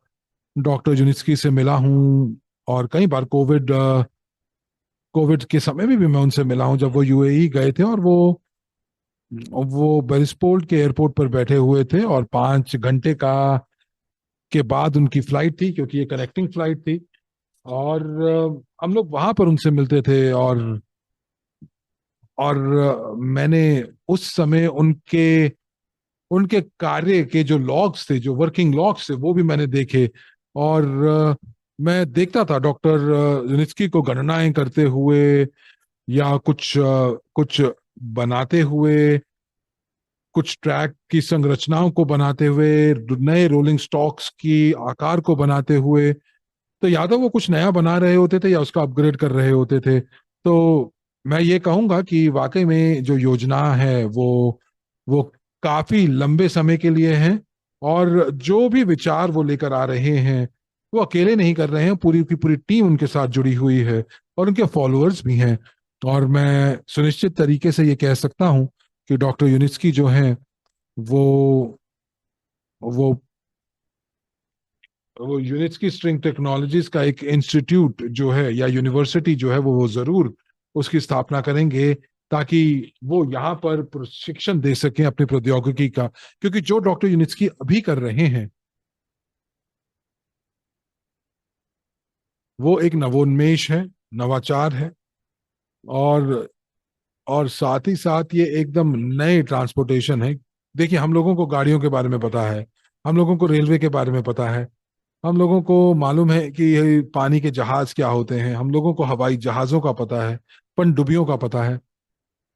डॉक्टर यूनिस्की से मिला हूँ, और कई बार कोविड के समय में भी मैं उनसे मिला हूँ, जब वो यूएई गए थे, और वो बेरिस्पोर्ट के एयरपोर्ट पर बैठे हुए थे, और 5 घंटे का के बाद उनकी फ्लाइट थी, क्योंकि ये कनेक्टिंग फ्लाइट थी। और हम लोग वहां पर उनसे मिलते थे, और मैंने उस समय उनके उनके कार्य के जो लॉग्स थे, जो वर्किंग लॉग्स थे, वो भी मैंने देखे। और मैं देखता था डॉक्टर यूनिस्की को गणनाएं करते हुए, या कुछ बनाते हुए, कुछ ट्रैक की संरचनाओं को बनाते हुए, नए रोलिंग स्टॉक्स की आकार को बनाते हुए। तो या तो वो कुछ नया बना रहे होते थे, या उसका अपग्रेड कर रहे होते थे। तो मैं ये कहूंगा कि वाकई में जो योजना है वो काफी लंबे समय के लिए है। और जो भी विचार वो लेकर आ रहे हैं, वो अकेले नहीं कर रहे हैं, पूरी की पूरी टीम उनके साथ जुड़ी हुई है, और उनके फॉलोअर्स भी हैं। और मैं सुनिश्चित तरीके से ये कह सकता हूँ कि डॉक्टर यूनिस्की जो है वो वो वो यूनिट्स स्ट्रिंग टेक्नोलॉजीज का एक इंस्टीट्यूट जो है, या यूनिवर्सिटी जो है, वो जरूर उसकी स्थापना करेंगे, ताकि वो यहाँ पर प्रशिक्षण दे सकें अपनी प्रौद्योगिकी का। क्योंकि जो डॉक्टर यूनिट्स अभी कर रहे हैं, वो एक नवोन्मेष है, नवाचार है। और साथ ही साथ ये एकदम नए ट्रांसपोर्टेशन है। देखिए, हम लोगों को गाड़ियों के बारे में पता है, हम लोगों को रेलवे के बारे में पता है, हम लोगों को मालूम है कि ये पानी के जहाज क्या होते हैं, हम लोगों को हवाई जहाजों का पता है, पनडुब्बियों का पता है।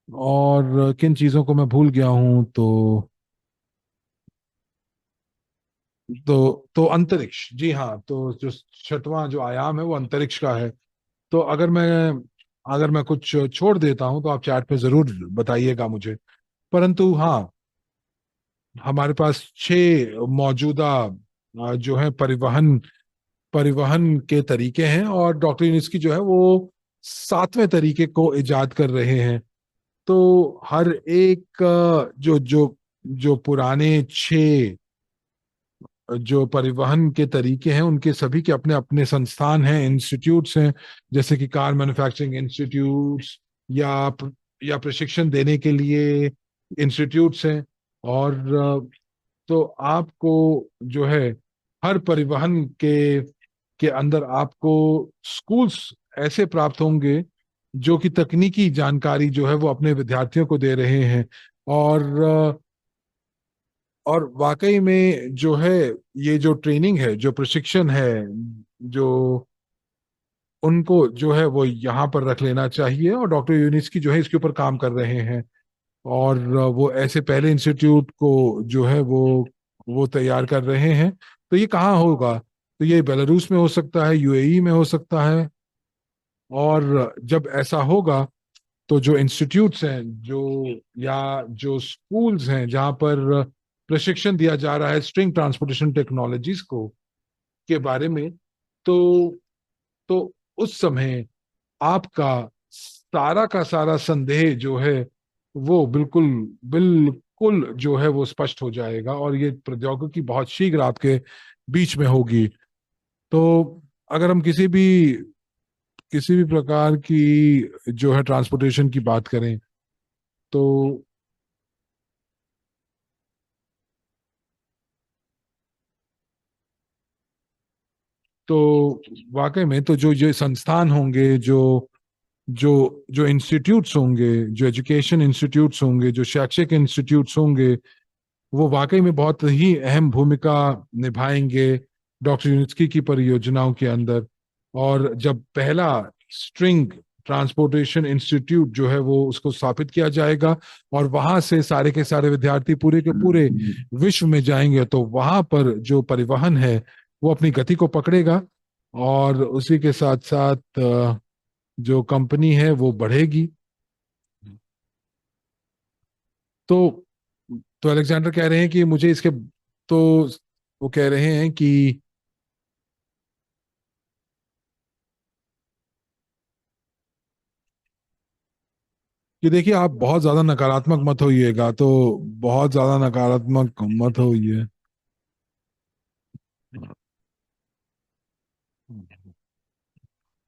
और किन चीजों को मैं भूल गया हूं, तो अंतरिक्ष, जी हाँ, तो जो छठवां जो आयाम है वो अंतरिक्ष का है। तो अगर मैं कुछ छोड़ देता हूं तो आप चैट पे जरूर बताइएगा मुझे। परंतु हाँ, हमारे पास 6 मौजूदा जो है परिवहन परिवहन के तरीके हैं, और डॉक्टर यूनिस्की जो है वो 7वें तरीके को इजाद कर रहे हैं। तो हर एक जो जो जो पुराने 6 जो परिवहन के तरीके हैं, उनके सभी के अपने अपने संस्थान हैं, इंस्टीट्यूट्स हैं, जैसे कि कार मैन्युफैक्चरिंग इंस्टीट्यूट्स, या या प्रशिक्षण देने के लिए इंस्टीट्यूट्स हैं। और तो आपको जो है, हर परिवहन के अंदर आपको स्कूल्स ऐसे प्राप्त होंगे जो कि तकनीकी जानकारी जो है वो अपने विद्यार्थियों को दे रहे हैं। और वाकई में जो है, ये जो ट्रेनिंग है, जो प्रशिक्षण है, जो उनको जो है वो यहाँ पर रख लेना चाहिए। और डॉक्टर यूनिस की जो है इसके ऊपर काम कर रहे हैं। और वो ऐसे पहले इंस्टीट्यूट को जो है वो तैयार कर रहे हैं। तो ये कहाँ होगा? तो ये बेलारूस में हो सकता है, यूएई में हो सकता है। और जब ऐसा होगा, तो जो इंस्टीट्यूट्स हैं, या जो स्कूल्स हैं जहाँ पर प्रशिक्षण दिया जा रहा है स्ट्रिंग ट्रांसपोर्टेशन टेक्नोलॉजीज को के बारे में, तो तो उस समय आपका सारा का सारा संदेह जो है वो बिल्कुल बिल्कुल जो है वो स्पष्ट हो जाएगा, और ये प्रौद्योगिकी बहुत शीघ्र आपके बीच में होगी। तो अगर हम किसी भी प्रकार की जो है ट्रांसपोर्टेशन की बात करें, तो वाकई में तो जो ये संस्थान होंगे, जो जो जो इंस्टीट्यूट्स होंगे, जो एजुकेशन इंस्टीट्यूट्स होंगे, जो शैक्षिक इंस्टीट्यूट्स होंगे, वो वाकई में बहुत ही अहम भूमिका निभाएंगे डॉक्टर यूनिस्की की परियोजनाओं के अंदर। और जब पहला स्ट्रिंग ट्रांसपोर्टेशन इंस्टीट्यूट जो है वो उसको स्थापित किया जाएगा, और वहां से सारे के सारे विद्यार्थी पूरे के पूरे विश्व में जाएंगे, तो वहां पर जो परिवहन है वो अपनी गति को पकड़ेगा। और उसी के साथ साथ जो कंपनी है वो बढ़ेगी। तो अलेक्जेंडर कह रहे हैं कि मुझे इसके, तो वो कह रहे हैं कि देखिए, आप बहुत ज्यादा नकारात्मक मत होइएगा, तो बहुत ज्यादा नकारात्मक मत होइए।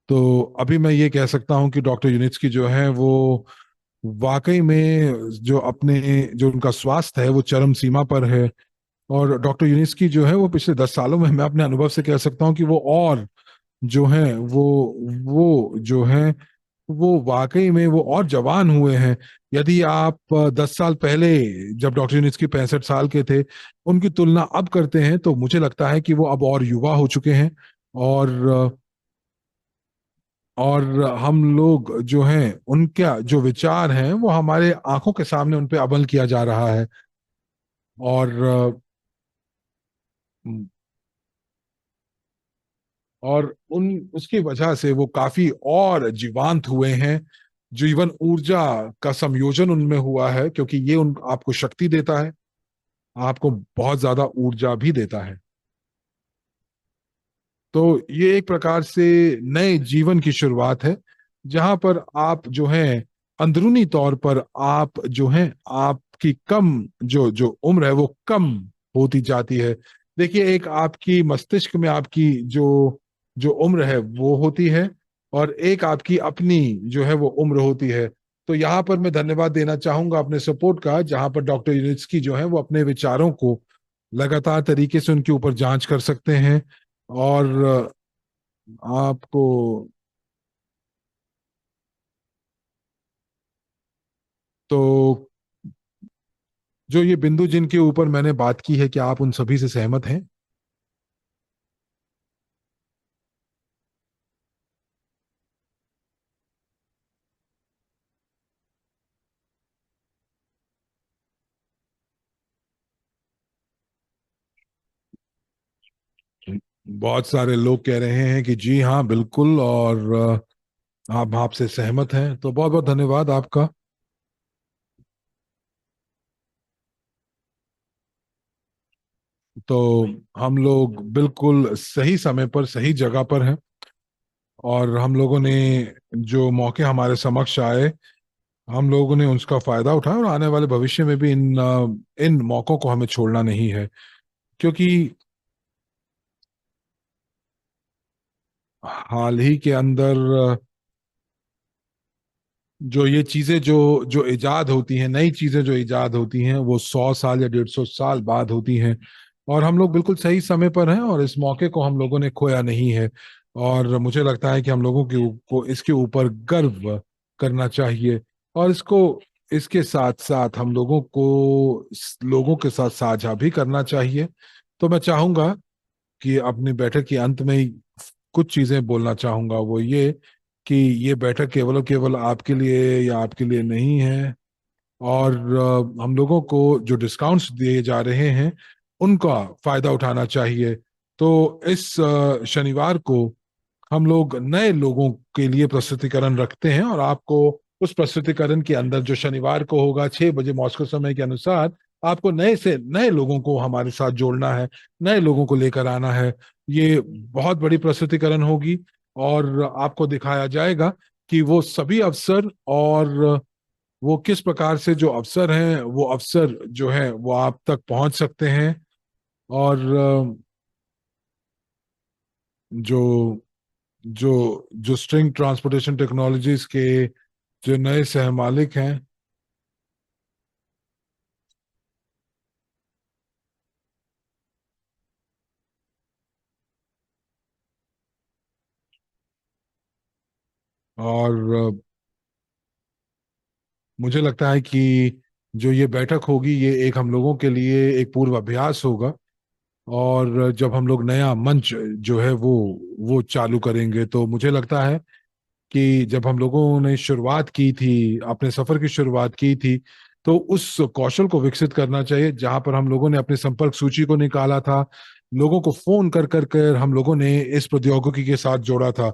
तो अभी मैं ये कह सकता हूँ कि डॉक्टर यूनिट्स जो है वो वाकई में जो अपने, जो उनका स्वास्थ्य है वो चरम सीमा पर है। और डॉक्टर यूनिस जो है वो पिछले 10 सालों में मैं अपने अनुभव से कह सकता हूँ कि वो और जो है वो जो है वो वाकई में वो और जवान हुए हैं। यदि आप 10 साल पहले, जब डॉक्टर यूनिस 65 साल के थे, उनकी तुलना अब करते हैं, तो मुझे लगता है कि वो अब और युवा हो चुके हैं। और और हम लोग जो हैं, उनका जो विचार हैं वो हमारे आंखों के सामने उन पे अमल किया जा रहा है। और उन उसकी वजह से वो काफी और जीवांत हुए हैं। जीवन ऊर्जा का संयोजन उनमें हुआ है, क्योंकि ये उन आपको शक्ति देता है, आपको बहुत ज्यादा ऊर्जा भी देता है। तो ये एक प्रकार से नए जीवन की शुरुआत है, जहां पर आप जो है अंदरूनी तौर पर आप जो है, आपकी कम जो उम्र है वो कम होती जाती है। देखिए, एक आपकी मस्तिष्क में आपकी जो जो उम्र है वो होती है, और एक आपकी अपनी जो है वो उम्र होती है। तो यहाँ पर मैं धन्यवाद देना चाहूंगा अपने सपोर्ट का, जहां पर डॉक्टर यूनिट्स्की जो है वो अपने विचारों को लगातार तरीके से उनके ऊपर जांच कर सकते हैं। और आपको तो जो ये बिंदु जिनके ऊपर मैंने बात की है, क्या आप उन सभी से सहमत हैं? बहुत सारे लोग कह रहे हैं कि जी हाँ बिल्कुल, और आप आपसे सहमत हैं, तो बहुत बहुत धन्यवाद आपका। तो हम लोग बिल्कुल सही समय पर सही जगह पर हैं, और हम लोगों ने जो मौके हमारे समक्ष आए, हम लोगों ने उसका फायदा उठाया, और आने वाले भविष्य में भी इन मौकों को हमें छोड़ना नहीं है। क्योंकि हाल ही के अंदर जो ये चीजें जो जो इजाद होती हैं, नई चीजें जो इजाद होती हैं, वो 100 साल या 150 साल बाद होती हैं। और हम लोग बिल्कुल सही समय पर हैं, और इस मौके को हम लोगों ने खोया नहीं है। और मुझे लगता है कि हम लोगों को इसके ऊपर गर्व करना चाहिए। और इसको, इसके साथ साथ हम लोगों को लोगों के साथ साझा भी करना चाहिए। तो मैं चाहूंगा कि अपनी बैठक के अंत में ही कुछ चीजें बोलना चाहूंगा, वो ये कि ये बैठक केवल और केवल आपके लिए या आपके लिए नहीं है। और हम लोगों को जो डिस्काउंट्स दिए जा रहे हैं उनका फायदा उठाना चाहिए। तो इस शनिवार को हम लोग नए लोगों के लिए प्रस्तुतिकरण रखते हैं, और आपको उस प्रस्तुतिकरण के अंदर जो शनिवार को होगा 6 बजे मॉस्को समय के अनुसार, आपको नए से नए लोगों को हमारे साथ जोड़ना है, नए लोगों को लेकर आना है। ये बहुत बड़ी प्रस्तुतिकरण होगी, और आपको दिखाया जाएगा कि वो सभी अवसर, और वो किस प्रकार से जो अवसर हैं वो अवसर जो है वो आप तक पहुंच सकते हैं। और जो जो जो स्ट्रिंग ट्रांसपोर्टेशन टेक्नोलॉजीज के जो नए सह मालिक हैं, और मुझे लगता है कि जो ये बैठक होगी, ये एक हम लोगों के लिए एक पूर्व अभ्यास होगा। और जब हम लोग नया मंच जो है वो चालू करेंगे, तो मुझे लगता है कि जब हम लोगों ने शुरुआत की थी, अपने सफर की शुरुआत की थी, तो उस कौशल को विकसित करना चाहिए जहां पर हम लोगों ने अपनी संपर्क सूची को निकाला था, लोगों को फोन कर कर कर हम लोगों ने इस प्रौद्योगिकी के साथ जोड़ा था।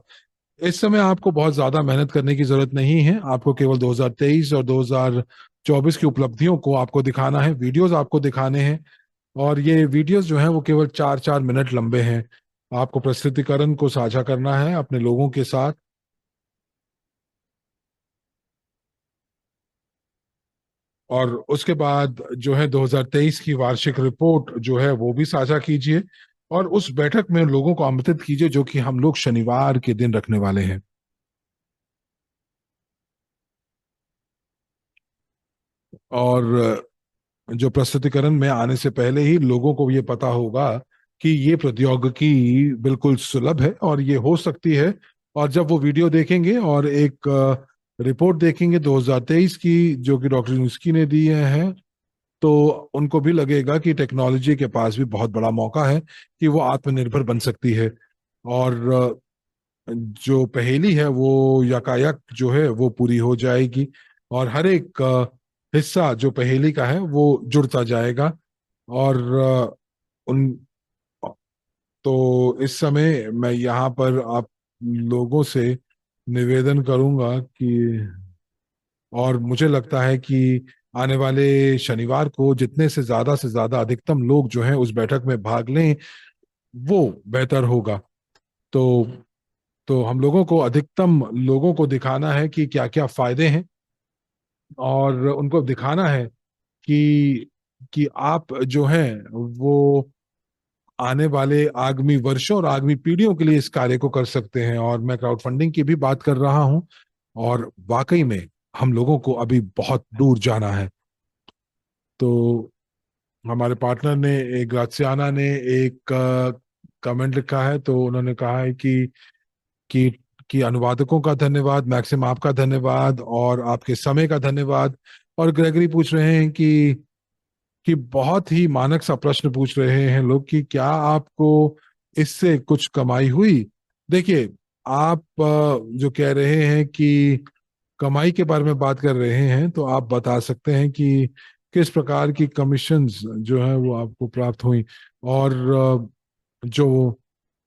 इस समय आपको बहुत ज्यादा मेहनत करने की जरूरत नहीं है, आपको केवल 2023 और 2024 की उपलब्धियों को आपको दिखाना है, वीडियोस आपको दिखाने हैं। और ये वीडियोस जो हैं वो केवल 4-4 मिनट लंबे हैं। आपको प्रस्तुतिकरण को साझा करना है अपने लोगों के साथ। और उसके बाद जो है 2023 की वार्षिक रिपोर्ट जो है वो भी साझा कीजिए। और उस बैठक में लोगों को आमंत्रित कीजिए जो कि हम लोग शनिवार के दिन रखने वाले हैं। और जो प्रस्तुतिकरण में आने से पहले ही लोगों को ये पता होगा कि ये प्रौद्योगिकी बिल्कुल सुलभ है और ये हो सकती है। और जब वो वीडियो देखेंगे और एक रिपोर्ट देखेंगे 2023 की जो कि डॉक्टर यूनुस्की ने दी है, तो उनको भी लगेगा कि टेक्नोलॉजी के पास भी बहुत बड़ा मौका है कि वो आत्मनिर्भर बन सकती है। और जो पहेली है वो यकायक जो है वो पूरी हो जाएगी। और हर एक हिस्सा जो पहेली का है वो जुड़ता जाएगा। और उन तो इस समय मैं यहाँ पर आप लोगों से निवेदन करूंगा कि, और मुझे लगता है कि आने वाले शनिवार को जितने से ज्यादा अधिकतम लोग जो हैं उस बैठक में भाग लें, वो बेहतर होगा। तो हम लोगों को अधिकतम लोगों को दिखाना है कि क्या क्या फायदे हैं, और उनको दिखाना है कि आप जो हैं वो आने वाले आगामी वर्षों और आगामी पीढ़ियों के लिए इस कार्य को कर सकते हैं। और मैं क्राउड फंडिंग की भी बात कर रहा हूं, और वाकई में हम लोगों को अभी बहुत दूर जाना है। तो हमारे पार्टनर ने, एक ग्रासियाना ने एक कमेंट लिखा है, तो उन्होंने कहा है कि कि अनुवादकों का धन्यवाद, मैक्सिम आपका धन्यवाद और आपके समय का धन्यवाद। और ग्रेगरी पूछ रहे हैं कि बहुत ही मानक सा प्रश्न पूछ रहे हैं लोग कि क्या आपको इससे कुछ कमाई हुई। देखिए, आप जो कह रहे हैं कि कमाई के बारे में बात कर रहे हैं, तो आप बता सकते हैं कि किस प्रकार की कमीशंस जो है वो आपको प्राप्त हुई। और जो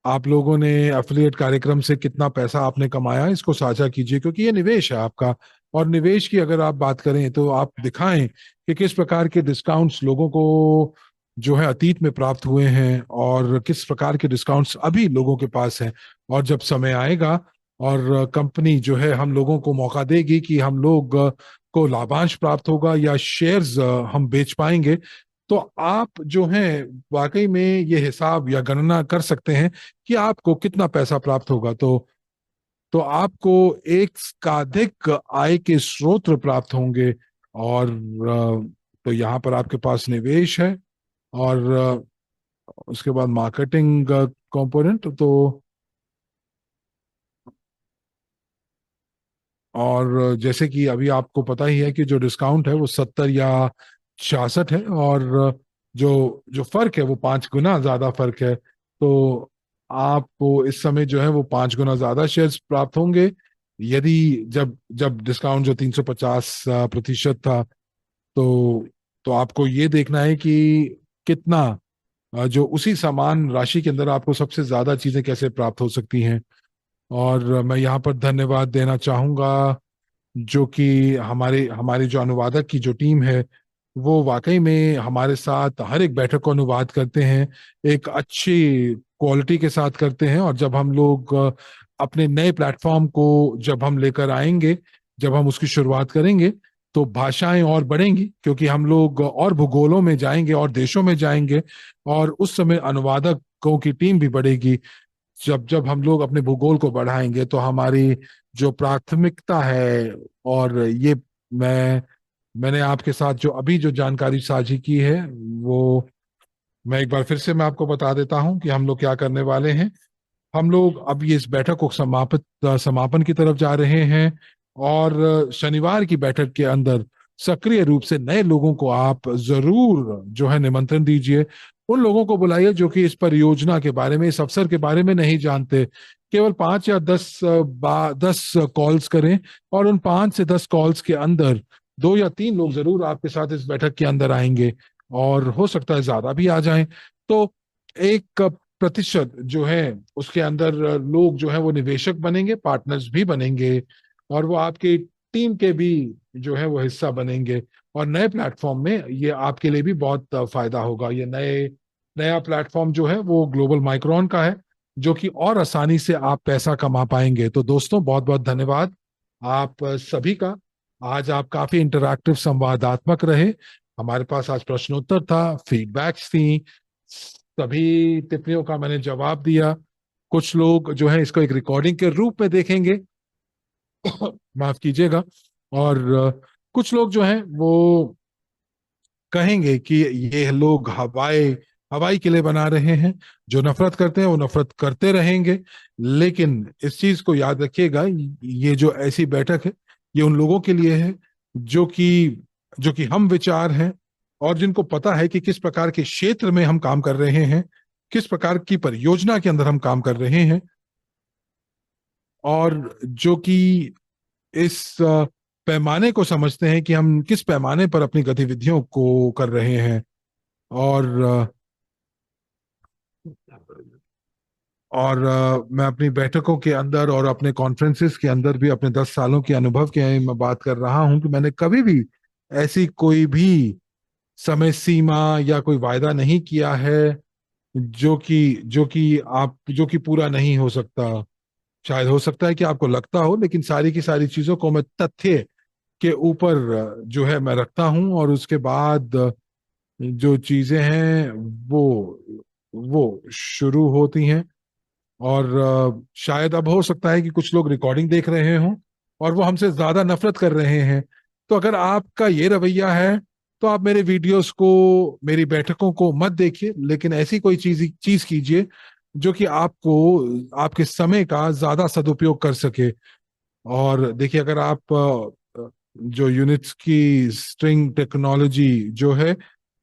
आप लोगों ने एफिलिएट कार्यक्रम से कितना पैसा आपने कमाया, इसको साझा कीजिए, क्योंकि ये निवेश है आपका। और निवेश की अगर आप बात करें तो आप दिखाएं कि किस प्रकार के डिस्काउंट्स लोगों को जो है अतीत में प्राप्त हुए हैं, और किस प्रकार के डिस्काउंट्स अभी लोगों के पास हैं। और जब समय आएगा और कंपनी जो है हम लोगों को मौका देगी कि हम लोग को लाभांश प्राप्त होगा या शेयर्स हम बेच पाएंगे, तो आप जो हैं वाकई में ये हिसाब या गणना कर सकते हैं कि आपको कितना पैसा प्राप्त होगा। तो आपको एक एकाधिक आय के स्रोत प्राप्त होंगे। और तो यहाँ पर आपके पास निवेश है, और उसके बाद मार्केटिंग कंपोनेंट। तो और जैसे कि अभी आपको पता ही है कि जो डिस्काउंट है वो 70 या 66 है, और जो जो फर्क है वो 5 गुना ज्यादा फर्क है। तो आपको इस समय जो है वो 5 गुना ज्यादा शेयर्स प्राप्त होंगे, यदि जब जब डिस्काउंट जो 350% था। तो आपको ये देखना है कि कितना जो उसी समान राशि के अंदर आपको सबसे ज्यादा चीजें कैसे प्राप्त हो सकती हैं। और मैं यहाँ पर धन्यवाद देना चाहूंगा जो कि हमारे हमारी जो अनुवादक की जो टीम है, वो वाकई में हमारे साथ हर एक बैठक को अनुवाद करते हैं, एक अच्छी क्वालिटी के साथ करते हैं। और जब हम लोग अपने नए प्लेटफॉर्म को जब हम लेकर आएंगे, जब हम उसकी शुरुआत करेंगे, तो भाषाएं और बढ़ेंगी, क्योंकि हम लोग और भूगोलों में जाएंगे और देशों में जाएंगे, और उस समय अनुवादकों की टीम भी बढ़ेगी। जब जब हम लोग अपने भूगोल को बढ़ाएंगे, तो हमारी जो प्राथमिकता है, और ये मैंने आपके साथ जो अभी जो जानकारी साझी की है, वो मैं एक बार फिर से मैं आपको बता देता हूं कि हम लोग क्या करने वाले हैं। हम लोग अब ये इस बैठक को समापन की तरफ जा रहे हैं। और शनिवार की बैठक के अंदर सक्रिय रूप से नए लोगों को आप जरूर जो है निमंत्रण दीजिए। उन लोगों को बुलाइए जो कि इस परियोजना के बारे में, इस अवसर के बारे में नहीं जानते। केवल 5 या 10 कॉल्स करें, और उन 5 से 10 कॉल्स के अंदर 2 या 3 लोग जरूर आपके साथ इस बैठक के अंदर आएंगे, और हो सकता है ज्यादा भी आ जाएं। तो 1% जो है उसके अंदर लोग जो है वो निवेशक बनेंगे, पार्टनर्स भी बनेंगे, और वो आपकी टीम के भी जो है वो हिस्सा बनेंगे। और नए प्लेटफॉर्म में ये आपके लिए भी बहुत फायदा होगा। ये नया प्लेटफॉर्म जो है वो ग्लोबल माइक्रोन का है, जो कि और आसानी से आप पैसा कमा पाएंगे। तो दोस्तों, बहुत बहुत धन्यवाद आप सभी का। आज आप काफी इंटरैक्टिव, संवादात्मक रहे। हमारे पास आज प्रश्नोत्तर था, फीडबैक्स थी, सभी टिप्पणियों का मैंने जवाब दिया। कुछ लोग जो है इसको एक रिकॉर्डिंग के रूप में देखेंगे, माफ कीजिएगा। और कुछ लोग जो हैं वो कहेंगे कि ये लोग हवाई हवाई किले बना रहे हैं। जो नफरत करते हैं वो नफरत करते रहेंगे। लेकिन इस चीज को याद रखिएगा, ये जो ऐसी बैठक है, ये उन लोगों के लिए है जो कि जो कि हम विचार हैं, और जिनको पता है कि किस प्रकार के क्षेत्र में हम काम कर रहे हैं, किस प्रकार की परियोजना के अंदर हम काम कर रहे हैं, और जो कि इस पैमाने को समझते हैं कि हम किस पैमाने पर अपनी गतिविधियों को कर रहे हैं। और मैं अपनी बैठकों के अंदर और अपने कॉन्फ्रेंसेस के अंदर भी अपने 10 सालों के अनुभव के मैं बात कर रहा हूं कि मैंने कभी भी ऐसी कोई भी समय सीमा या कोई वायदा नहीं किया है जो कि पूरा नहीं हो सकता। शायद हो सकता है कि आपको लगता हो, लेकिन सारी की सारी चीजों को मैं तथ्य के ऊपर जो है मैं रखता हूं, और उसके बाद जो चीजें हैं वो शुरू होती हैं। और शायद अब हो सकता है कि कुछ लोग रिकॉर्डिंग देख रहे हों और वो हमसे ज्यादा नफरत कर रहे हैं। तो अगर आपका ये रवैया है, तो आप मेरे वीडियोस को, मेरी बैठकों को मत देखिए, लेकिन ऐसी कोई चीज चीज कीजिए जो कि आपको आपके समय का ज्यादा सदुपयोग कर सके। और देखिए, अगर आप जो यूनिट्स की स्ट्रिंग टेक्नोलॉजी जो है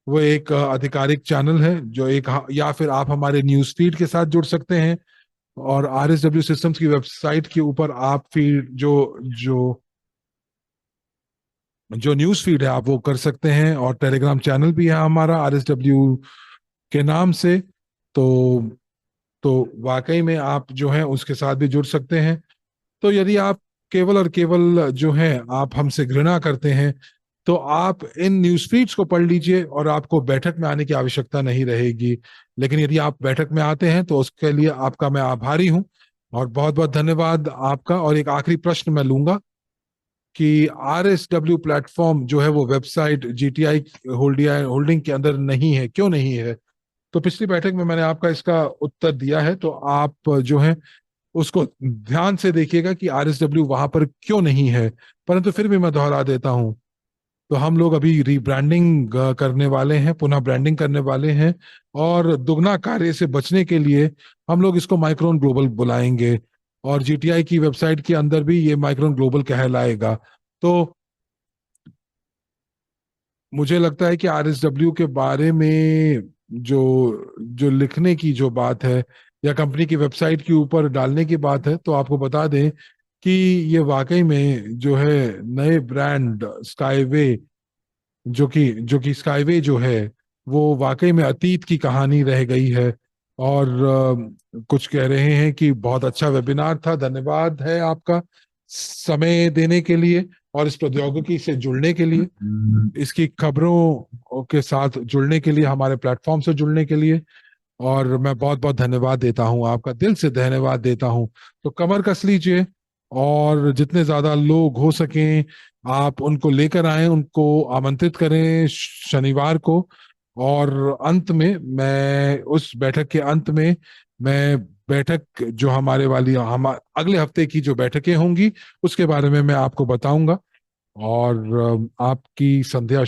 वो एक आधिकारिक चैनल है, जो एक, या फिर आप हमारे न्यूज फीड के साथ जुड़ सकते हैं, और RSW सिस्टम्स की वेबसाइट के ऊपर आप फीड जो जो न्यूज फीड है आप वो कर सकते हैं। और टेलीग्राम चैनल भी है हमारा RSW के नाम से। तो तो वाकई में आप जो है उसके साथ भी जुड़ सकते हैं। तो यदि आप केवल और केवल जो है आप हमसे घृणा करते हैं, तो आप इन न्यूज फीड्स को पढ़ लीजिए और आपको बैठक में आने की आवश्यकता नहीं रहेगी। लेकिन यदि आप बैठक में आते हैं तो उसके लिए आपका मैं आभारी हूं, और बहुत बहुत धन्यवाद आपका। और एक आखिरी प्रश्न मैं लूंगा कि RSW प्लेटफॉर्म जो है वो वेबसाइट GTI होल्डिंग के अंदर नहीं है, क्यों नहीं है? तो पिछली बैठक में मैंने आपका इसका उत्तर दिया है, तो आप जो है उसको ध्यान से देखिएगा कि RSW वहां पर क्यों नहीं है। परंतु फिर भी मैं दोहरा देता हूं, तो हम लोग अभी रीब्रांडिंग करने वाले हैं, पुनः ब्रांडिंग करने वाले हैं, और दुगना कार्य से बचने के लिए हम लोग इसको माइक्रोन ग्लोबल बुलाएंगे, और GTI की वेबसाइट के अंदर भी ये माइक्रोन ग्लोबल कहलाएगा। तो मुझे लगता है कि RSW के बारे में जो जो लिखने की जो बात है, या कंपनी की वेबसाइट के ऊपर डालने की बात है, तो आपको बता दें कि ये वाकई में जो है नए ब्रांड स्काईवे, जो कि स्काईवे जो है वो वाकई में अतीत की कहानी रह गई है। और कुछ कह रहे हैं कि बहुत अच्छा वेबिनार था, धन्यवाद है आपका समय देने के लिए, और इस प्रौद्योगिकी से जुड़ने के लिए, इसकी खबरों के साथ जुड़ने के लिए, हमारे प्लेटफॉर्म से जुड़ने के लिए। और मैं बहुत बहुत धन्यवाद देता हूँ, आपका दिल से धन्यवाद देता हूँ। तो कमर कस लीजिए, और जितने ज्यादा लोग हो सकें आप उनको लेकर आए, उनको आमंत्रित करें शनिवार को। और अंत में, मैं उस बैठक के अंत में, मैं बैठक जो हमारे वाली हम अगले हफ्ते की जो बैठकें होंगी उसके बारे में मैं आपको बताऊंगा। और आपकी संध्या